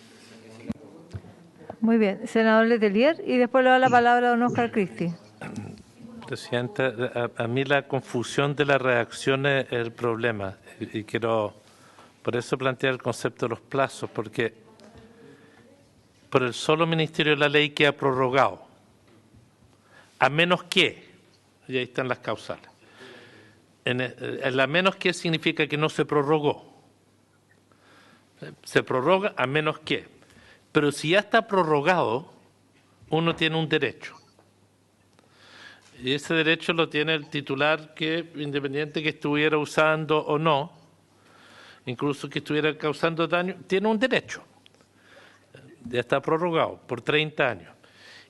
Muy bien. Senador Letelier, y después le da la palabra a don Oscar Cristi. Presidenta, a mí la confusión de las redacciones es el problema y quiero por eso plantear el concepto de los plazos, porque por el solo Ministerio de la Ley queda prorrogado, a menos que, y ahí están las causales, en la menos que significa que no se prorrogó, se prorroga a menos que, pero si ya está prorrogado, uno tiene un derecho. Y ese derecho lo tiene el titular que, independiente que estuviera usando o no, incluso que estuviera causando daño, tiene un derecho. Ya está prorrogado por 30 años.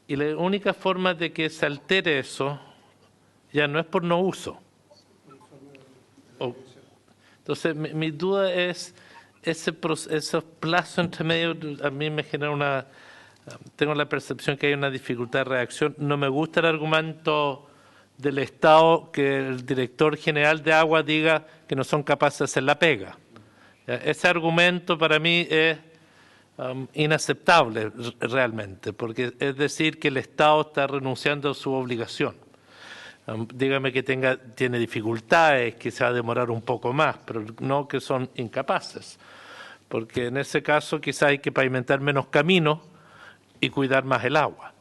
Y la única forma de que se altere eso ya no es por no uso. Entonces, mi duda es, esos plazos entre medio, a mí me genera tengo la percepción que hay una dificultad de reacción. No me gusta el argumento del Estado que el director general de Agua diga que no son capaces de hacer la pega. Ese argumento para mí es inaceptable realmente, porque es decir que el Estado está renunciando a su obligación. Dígame que tiene dificultades, que se va a demorar un poco más, pero no que son incapaces, porque en ese caso quizá hay que pavimentar menos caminos y cuidar más el agua.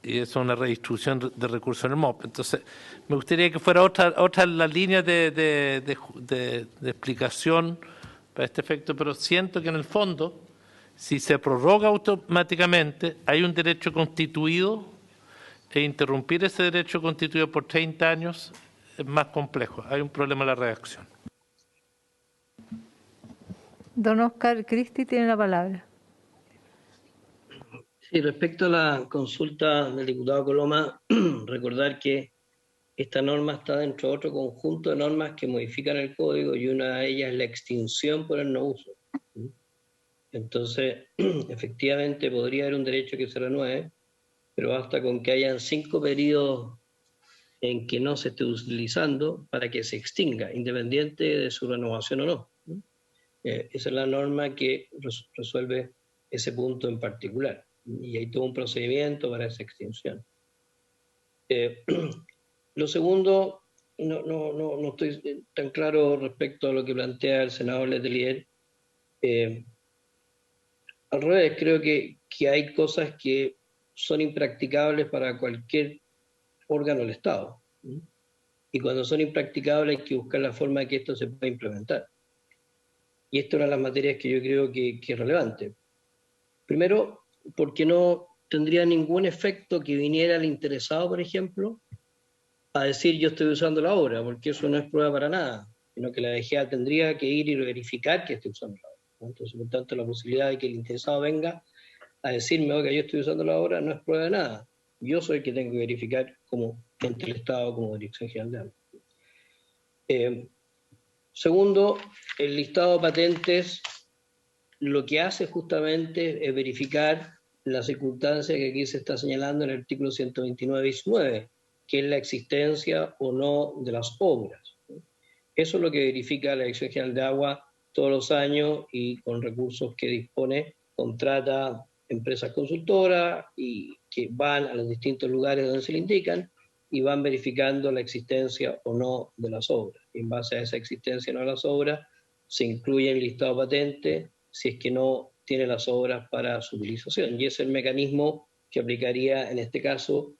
Y eso es una redistribución de recursos en el MOP. Entonces, me gustaría que fuera otra la línea de explicación para este efecto, pero siento que en el fondo, si se prorroga automáticamente, hay un derecho constituido e interrumpir ese derecho constituido por 30 años es más complejo. Hay un problema en la redacción. Don Oscar Cristi tiene la palabra. Sí, respecto a la consulta del diputado Coloma, recordar que esta norma está dentro de otro conjunto de normas que modifican el código y una de ellas es la extinción por el no uso. Entonces, efectivamente podría haber un derecho que se renueve, pero basta con que hayan 5 periodos en que no se esté utilizando para que se extinga, independiente de su renovación o no. Esa es la norma que resuelve ese punto en particular. Y hay todo un procedimiento para esa extinción. Lo segundo, no estoy tan claro respecto a lo que plantea el senador Letelier. Al revés, creo que hay cosas que son impracticables para cualquier órgano del Estado. Y cuando son impracticables hay que buscar la forma de que esto se pueda implementar. Y esta es una de las materias que yo creo que es relevante. Primero, porque no tendría ningún efecto que viniera el interesado, por ejemplo, a decir yo estoy usando la obra, porque eso no es prueba para nada, sino que la DGA tendría que ir y verificar que estoy usando la obra. Entonces, por tanto, la posibilidad de que el interesado venga a decirme, oiga, yo estoy usando la obra, no es prueba de nada. Yo soy el que tengo que verificar como ente del Estado, como Dirección General de Agua. Segundo, el listado de patentes lo que hace justamente es verificar la circunstancia que aquí se está señalando en el artículo 129-19, que es la existencia o no de las obras. Eso es lo que verifica la Dirección General de Agua todos los años y con recursos que dispone, contrata empresas consultoras y que van a los distintos lugares donde se le indican y van verificando la existencia o no de las obras. Y en base a esa existencia o no de las obras, se incluye en el listado patente si es que no tiene las obras para su utilización. Y ese es el mecanismo que aplicaría en este caso,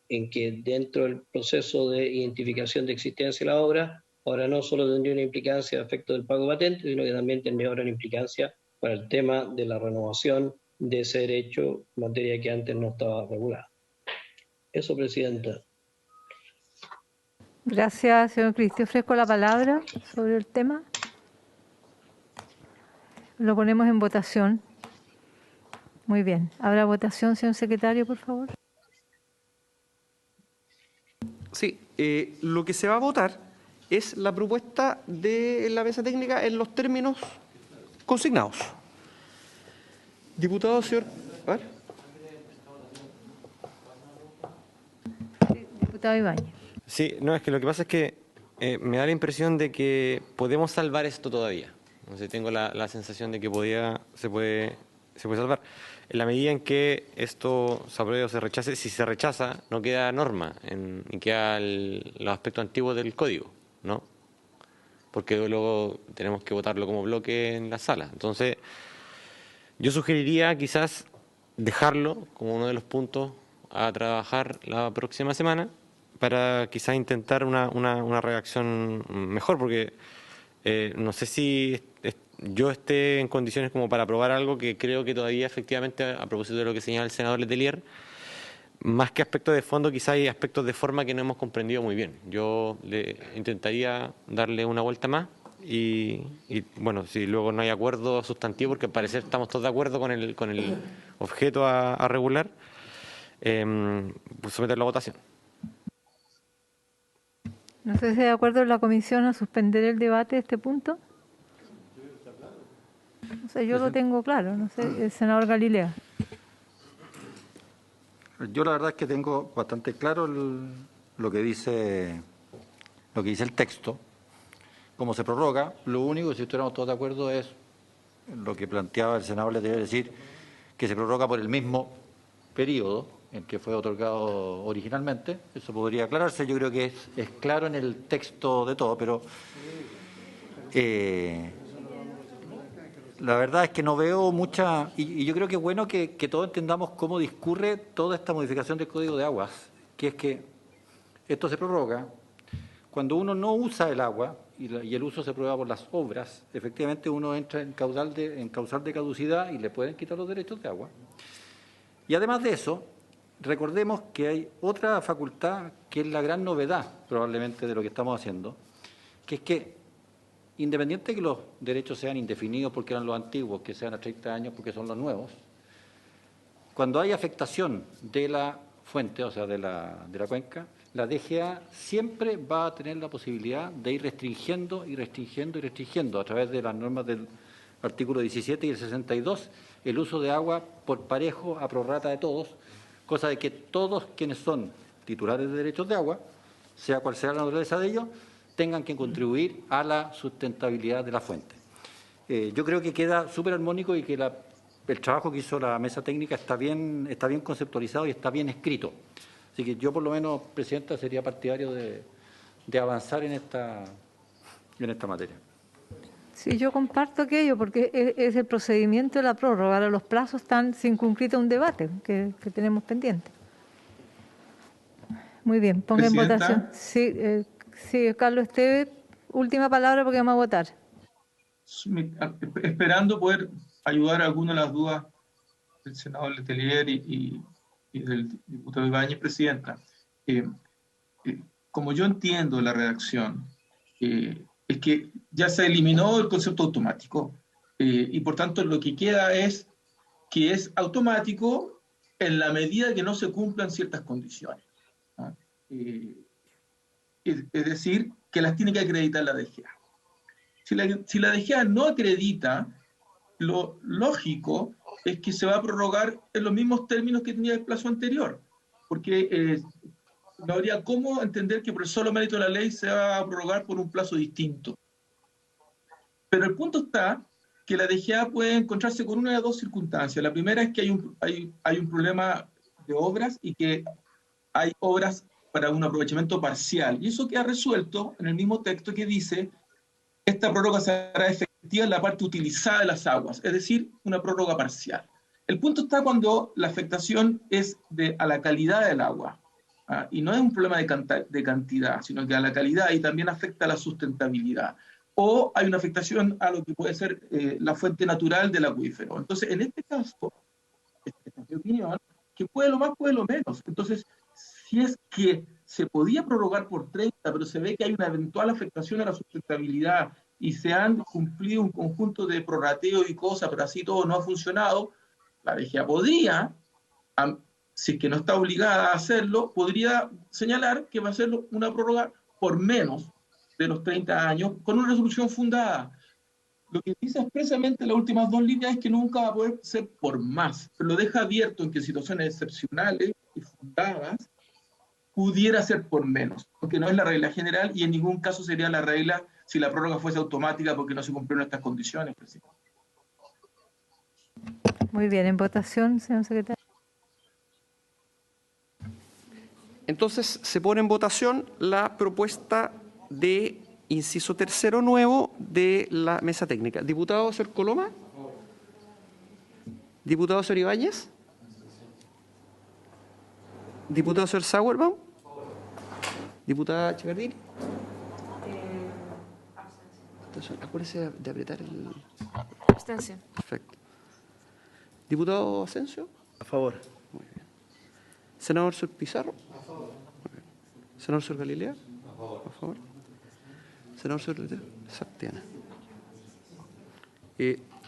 en que dentro del proceso de identificación de existencia de la obra, ahora no solo tendría una implicancia a efecto del pago de patente, sino que también tendría ahora una implicancia para el tema de la renovación de ese derecho, materia que antes no estaba regulada. Eso, Presidenta. Gracias, señor Cristi. Ofrezco la palabra sobre el tema. Lo ponemos en votación. Muy bien. ¿Habrá votación, señor secretario, por favor? Sí, lo que se va a votar es la propuesta de la mesa técnica en los términos consignados. Diputado, señor... A ver. Diputado Ibáñez. Sí, no, es que lo que pasa es que me da la impresión de que podemos salvar esto todavía. No sé, tengo la sensación de que se puede salvar. En la medida en que esto se apruebe o se rechace, si se rechaza, no queda norma y queda los aspectos antiguos del código, ¿no? Porque luego tenemos que votarlo como bloque en la sala. Entonces, yo sugeriría quizás dejarlo como uno de los puntos a trabajar la próxima semana para quizás intentar una redacción mejor, porque no sé si yo esté en condiciones como para aprobar algo que creo que todavía efectivamente, a propósito de lo que señala el senador Letelier, más que aspectos de fondo, quizás hay aspectos de forma que no hemos comprendido muy bien. Yo le intentaría darle una vuelta más y bueno, si luego no hay acuerdo sustantivo, porque al parecer estamos todos de acuerdo con el objeto a regular, pues someterlo a votación. No sé si de acuerdo la comisión a suspender el debate de este punto. No sé, yo lo tengo claro, no sé, el senador Galilea. Yo la verdad es que tengo bastante claro lo que dice el texto, cómo se prorroga. Lo único, si estuviéramos todos de acuerdo, es lo que planteaba el senador Letelier, decir que se prorroga por el mismo periodo en que fue otorgado originalmente. Eso podría aclararse, yo creo que es claro en el texto de todo, pero la verdad es que no veo mucha, y yo creo que es bueno que todos entendamos cómo discurre toda esta modificación del Código de Aguas, que es que esto se prorroga cuando uno no usa el agua y el uso se prueba por las obras. Efectivamente uno entra en causal de caducidad y le pueden quitar los derechos de agua. Y además de eso, recordemos que hay otra facultad que es la gran novedad probablemente de lo que estamos haciendo, que es que independiente de que los derechos sean indefinidos porque eran los antiguos, que sean a 30 años porque son los nuevos, cuando hay afectación de la fuente, o sea, de la cuenca, la DGA siempre va a tener la posibilidad de ir restringiendo a través de las normas del artículo 17 y el 62 el uso de agua por parejo a prorrata de todos, cosa de que todos quienes son titulares de derechos de agua, sea cual sea la naturaleza de ellos, tengan que contribuir a la sustentabilidad de la fuente. Yo creo que queda súper armónico y que el trabajo que hizo la mesa técnica está bien conceptualizado y está bien escrito. Así que yo, por lo menos, Presidenta, sería partidario de avanzar en esta materia. Sí, yo comparto aquello porque es el procedimiento de la prórroga. Ahora los plazos están circunscritos a un debate que tenemos pendiente. Muy bien, ponga en votación. Sí, Carlos Esteves, última palabra porque vamos a votar. Esperando poder ayudar a alguna de las dudas del senador Letelier y del diputado Ibáñez, Presidenta. Como yo entiendo la redacción, es que ya se eliminó el concepto automático y por tanto lo que queda es que es automático en la medida que no se cumplan ciertas condiciones, ¿no? Es decir, que las tiene que acreditar la DGA. Si la DGA no acredita, lo lógico es que se va a prorrogar en los mismos términos que tenía el plazo anterior, porque no habría cómo entender que por el solo mérito de la ley se va a prorrogar por un plazo distinto. Pero el punto está que la DGA puede encontrarse con una de dos circunstancias. La primera es que hay un problema de obras y que hay obras para un aprovechamiento parcial. Y eso queda resuelto en el mismo texto que dice esta prórroga será efectiva en la parte utilizada de las aguas, es decir, una prórroga parcial. El punto está cuando la afectación es a la calidad del agua. Y no es un problema de cantidad, sino que a la calidad y también afecta a la sustentabilidad. O hay una afectación a lo que puede ser la fuente natural del acuífero. Entonces, en este caso, esta es mi opinión, que puede lo más, puede lo menos. Entonces, si es que se podía prorrogar por 30, pero se ve que hay una eventual afectación a la sustentabilidad y se han cumplido un conjunto de prorrateo y cosas, pero así todo no ha funcionado, la DGA podría, si es que no está obligada a hacerlo, podría señalar que va a ser una prórroga por menos de los 30 años, con una resolución fundada. Lo que dice expresamente las últimas dos líneas es que nunca va a poder ser por más, pero lo deja abierto en que en situaciones excepcionales y fundadas pudiera ser por menos, porque no es la regla general y en ningún caso sería la regla si la prórroga fuese automática porque no se cumplieron estas condiciones, presidente. Muy bien, en votación, señor secretario. Entonces, se pone en votación la propuesta de inciso tercero nuevo de la mesa técnica. Diputado señor Coloma. Diputado señor Ibáñez. Diputado señor Sauerbaum. Diputada Chicardini. Acuérdese de apretar el... Abstención. Perfecto. Diputado Asensio. A favor. Muy bien. Senador señor Pizarro. A favor. Muy bien. Senador señor Galilea. A favor. A favor. Senador señor Letero. Se abstiene.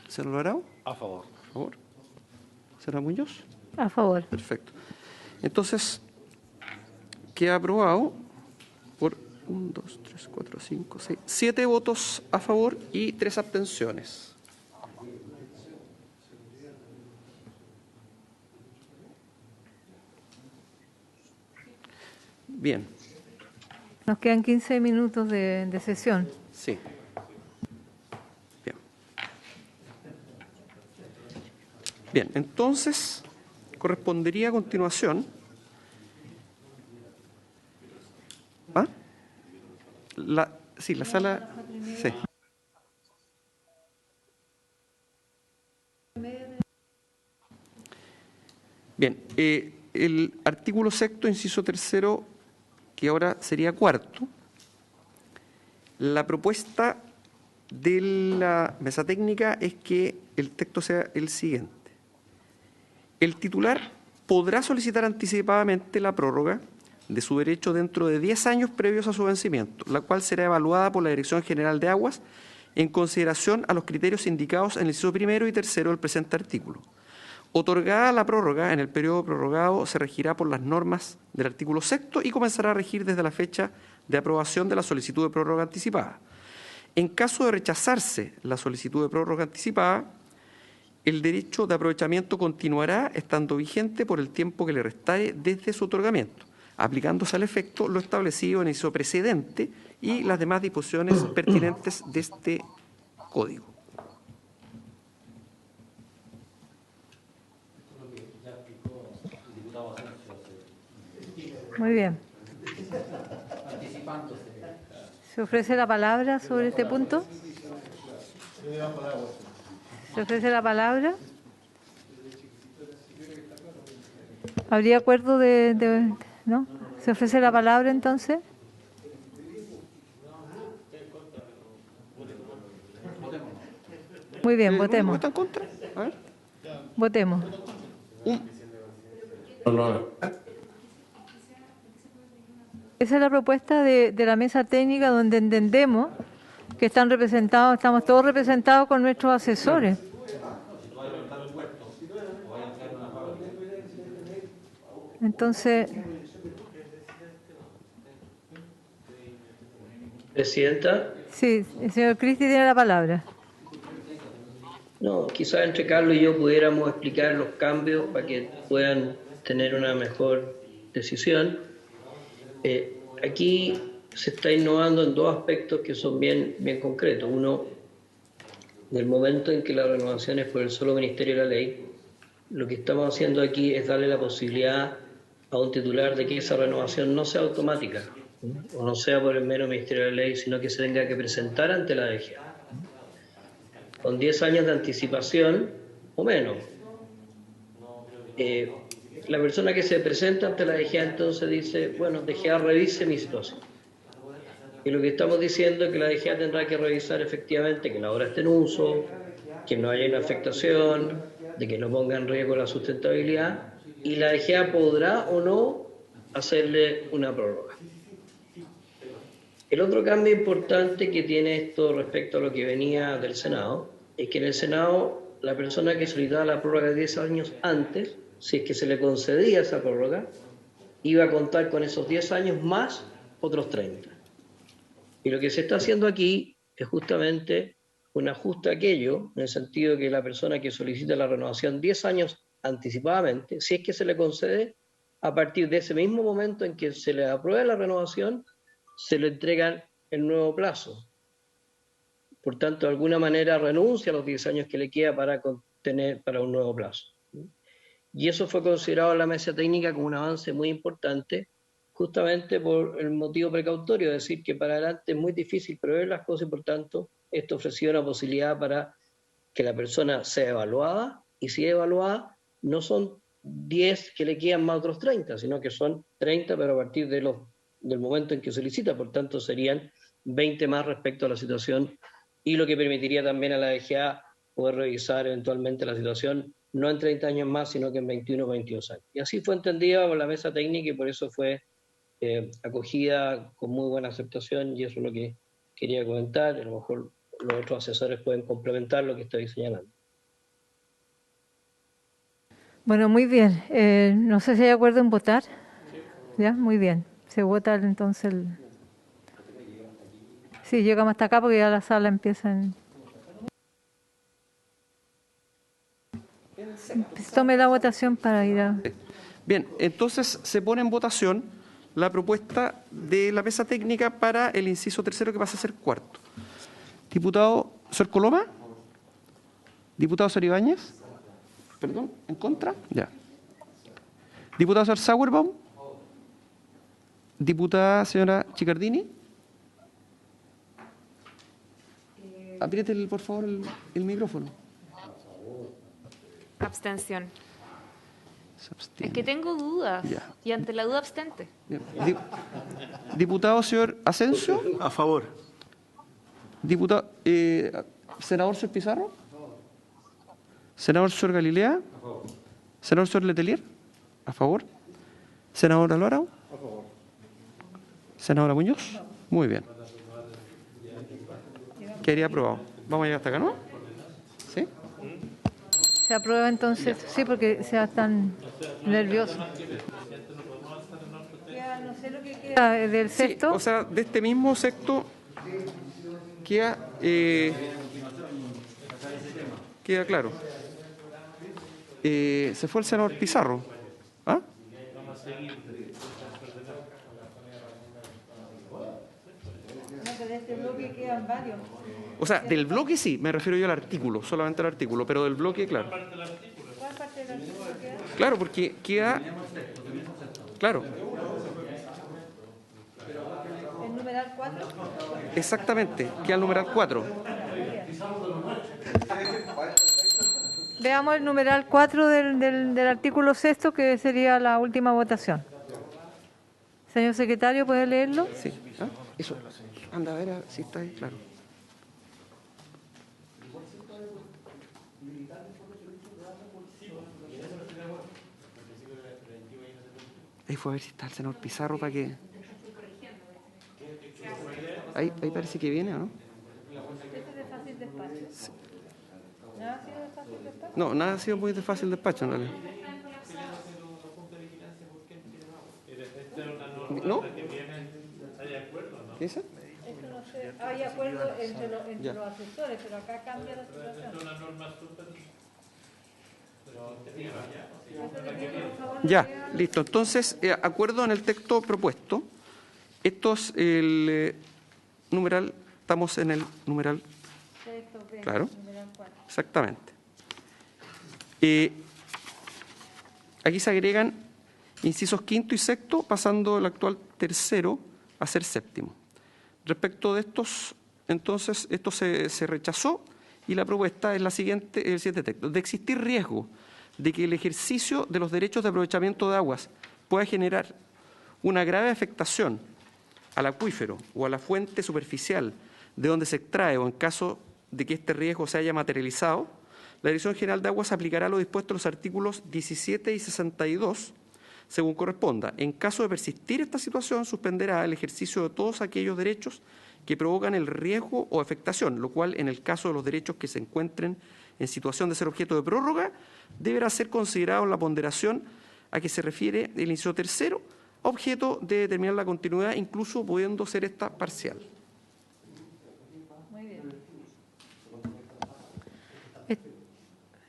Senador Arau. A favor. A favor. Senador Muñoz. A favor. Perfecto. Entonces, queda aprobado por 1, 2, 3, 4, 5, 6, 7 votos a favor y 3 abstenciones. Bien. Nos quedan 15 minutos de sesión. Sí. Bien. Bien, entonces correspondería a continuación. ¿Ah? Sí, la sala. Sí. Bien, el artículo sexto, inciso tercero, que ahora sería cuarto, la propuesta de la mesa técnica es que el texto sea el siguiente. El titular podrá solicitar anticipadamente la prórroga de su derecho dentro de 10 años previos a su vencimiento, la cual será evaluada por la Dirección General de Aguas en consideración a los criterios indicados en el inciso primero y tercero del presente artículo. Otorgada la prórroga, en el periodo prorrogado se regirá por las normas del artículo sexto y comenzará a regir desde la fecha de aprobación de la solicitud de prórroga anticipada. En caso de rechazarse la solicitud de prórroga anticipada, el derecho de aprovechamiento continuará estando vigente por el tiempo que le restare desde su otorgamiento, aplicándose al efecto lo establecido en el inciso precedente y las demás disposiciones pertinentes de este Código. Muy bien. ¿Se ofrece la palabra sobre este punto? ¿Se ofrece la palabra? ¿Habría acuerdo no? ¿Se ofrece la palabra entonces? Muy bien, votemos. ¿Está en contra? A ver. Votemos. Esa es la propuesta de la mesa técnica, donde entendemos que están representados, estamos todos representados con nuestros asesores. Entonces, Presidenta. Sí, el señor Cristi tiene la palabra. No, quizás entre Carlos y yo pudiéramos explicar los cambios para que puedan tener una mejor decisión. Aquí se está innovando en dos aspectos que son bien concretos. Uno, del momento en que la renovación es por el solo Ministerio de la Ley, lo que estamos haciendo aquí es darle la posibilidad a un titular de que esa renovación no sea automática, o no sea por el mero Ministerio de la Ley, sino que se tenga que presentar ante la DGA, con 10 años de anticipación o menos. La persona que se presenta ante la DGA entonces dice, bueno, DGA revise mi situación. Y lo que estamos diciendo es que la DGA tendrá que revisar efectivamente que la obra esté en uso, que no haya una afectación, de que no ponga en riesgo la sustentabilidad, y la DGA podrá o no hacerle una prórroga. El otro cambio importante que tiene esto respecto a lo que venía del Senado es que en el Senado la persona que solicitaba la prórroga de 10 años antes, si es que se le concedía esa prórroga, iba a contar con esos 10 años más otros 30. Y lo que se está haciendo aquí es justamente un ajuste a aquello, en el sentido que la persona que solicita la renovación 10 años anticipadamente, si es que se le concede, a partir de ese mismo momento en que se le apruebe la renovación, se le entregan el nuevo plazo. Por tanto, de alguna manera renuncia a los 10 años que le queda para un nuevo plazo. Y eso fue considerado en la mesa técnica como un avance muy importante, justamente por el motivo precautorio, es decir, que para adelante es muy difícil prever las cosas y por tanto esto ofrecía una posibilidad para que la persona sea evaluada, y si es evaluada, no son 10 que le quedan más otros 30, sino que son 30, pero a partir del momento en que solicita, por tanto serían 20 más respecto a la situación, y lo que permitiría también a la DGA poder revisar eventualmente la situación, no en 30 años más, sino que en 21 o 22 años. Y así fue entendida por la mesa técnica y por eso fue acogida con muy buena aceptación, y eso es lo que quería comentar. A lo mejor los otros asesores pueden complementar lo que estoy señalando. Bueno, muy bien. No sé si hay acuerdo en votar. ¿Ya? Muy bien. Se vota entonces el... Sí, llegamos hasta acá porque ya la sala empieza en... Tome la votación para ir a... Bien, entonces se pone en votación la propuesta de la mesa técnica para el inciso tercero, que pasa a ser cuarto. Diputado Sor Coloma. Diputado Sor Ibáñez. Perdón, ¿en contra? Ya. Diputado Sor Sauerbaum. Diputada señora Chicardini. Apriete, por favor, el micrófono. Abstención. Se abstiene. Es que tengo dudas. Ya. Y ante la duda abstente. Bien. Diputado señor Asensio. A favor. Diputado, senador señor Pizarro. Senador señor Galilea. Senador señor Letelier. A favor. Senadora Lora. A favor. Senadora Muñoz. Muy bien. Quedaría aprobado. Vamos a llegar hasta acá, ¿no? ¿Sí? Se aprueba entonces, sí, porque sea tan nervioso. No sé lo que queda del sexto. Sí, o sea, de este mismo sexto queda claro. Se fue el senador Pizarro. ¿Ah? De este bloque quedan varios. O sea, del bloque sí, me refiero yo al artículo, solamente al artículo, pero del bloque, claro. ¿Cuál parte del artículo queda? Claro, porque queda... Claro, ¿El numeral 4? exactamente, queda el numeral 4. Veamos el numeral 4 del artículo sexto, que sería la última votación. Señor secretario, ¿puede leerlo? Sí, ¿ah? Eso. Anda a ver si está ahí, claro. Ahí fue a ver si está el senador Pizarro para que... Ahí parece que viene, ¿o no? ¿Este es de fácil despacho? Sí. ¿Nada ha sido de fácil despacho? No, nada ha sido muy de fácil despacho, en realidad. ¿No? ¿Qué dice? Eso no sé. Hay acuerdo entre los asesores, pero acá cambia la situación. Ya, listo. Entonces, acuerdo en el texto propuesto. Esto es el numeral, estamos en el numeral. Claro, exactamente. Aquí se agregan incisos quinto y sexto, pasando el actual tercero a ser séptimo. Respecto de estos, entonces, esto se rechazó y la propuesta es la siguiente, el siguiente texto. De existir riesgo de que el ejercicio de los derechos de aprovechamiento de aguas pueda generar una grave afectación al acuífero o a la fuente superficial de donde se extrae, o en caso de que este riesgo se haya materializado, la Dirección General de Aguas aplicará lo dispuesto en los artículos 17 y 62, según corresponda. En caso de persistir esta situación, suspenderá el ejercicio de todos aquellos derechos que provocan el riesgo o afectación, lo cual, en el caso de los derechos que se encuentren en situación de ser objeto de prórroga, deberá ser considerado en la ponderación a que se refiere el inciso tercero, objeto de determinar la continuidad, incluso pudiendo ser esta parcial. Muy bien.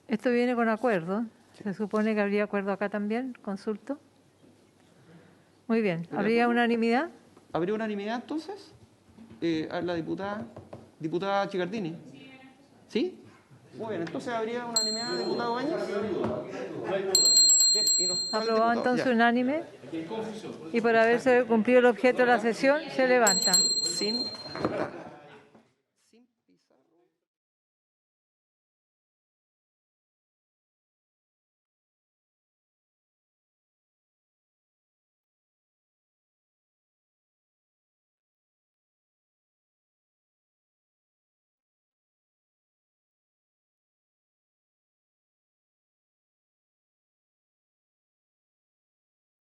Esto viene con acuerdo. Se supone que habría acuerdo acá también, consulto. Muy bien. ¿Habría unanimidad? ¿Habría unanimidad entonces? A ver, la diputada Chicardini. ¿Sí? Muy bien, entonces habría unanimidad, diputado Baños. Bien, y no está el Aprobado diputado. entonces Ya. unánime. Y por haberse cumplido el objeto de la sesión, se levanta. Sin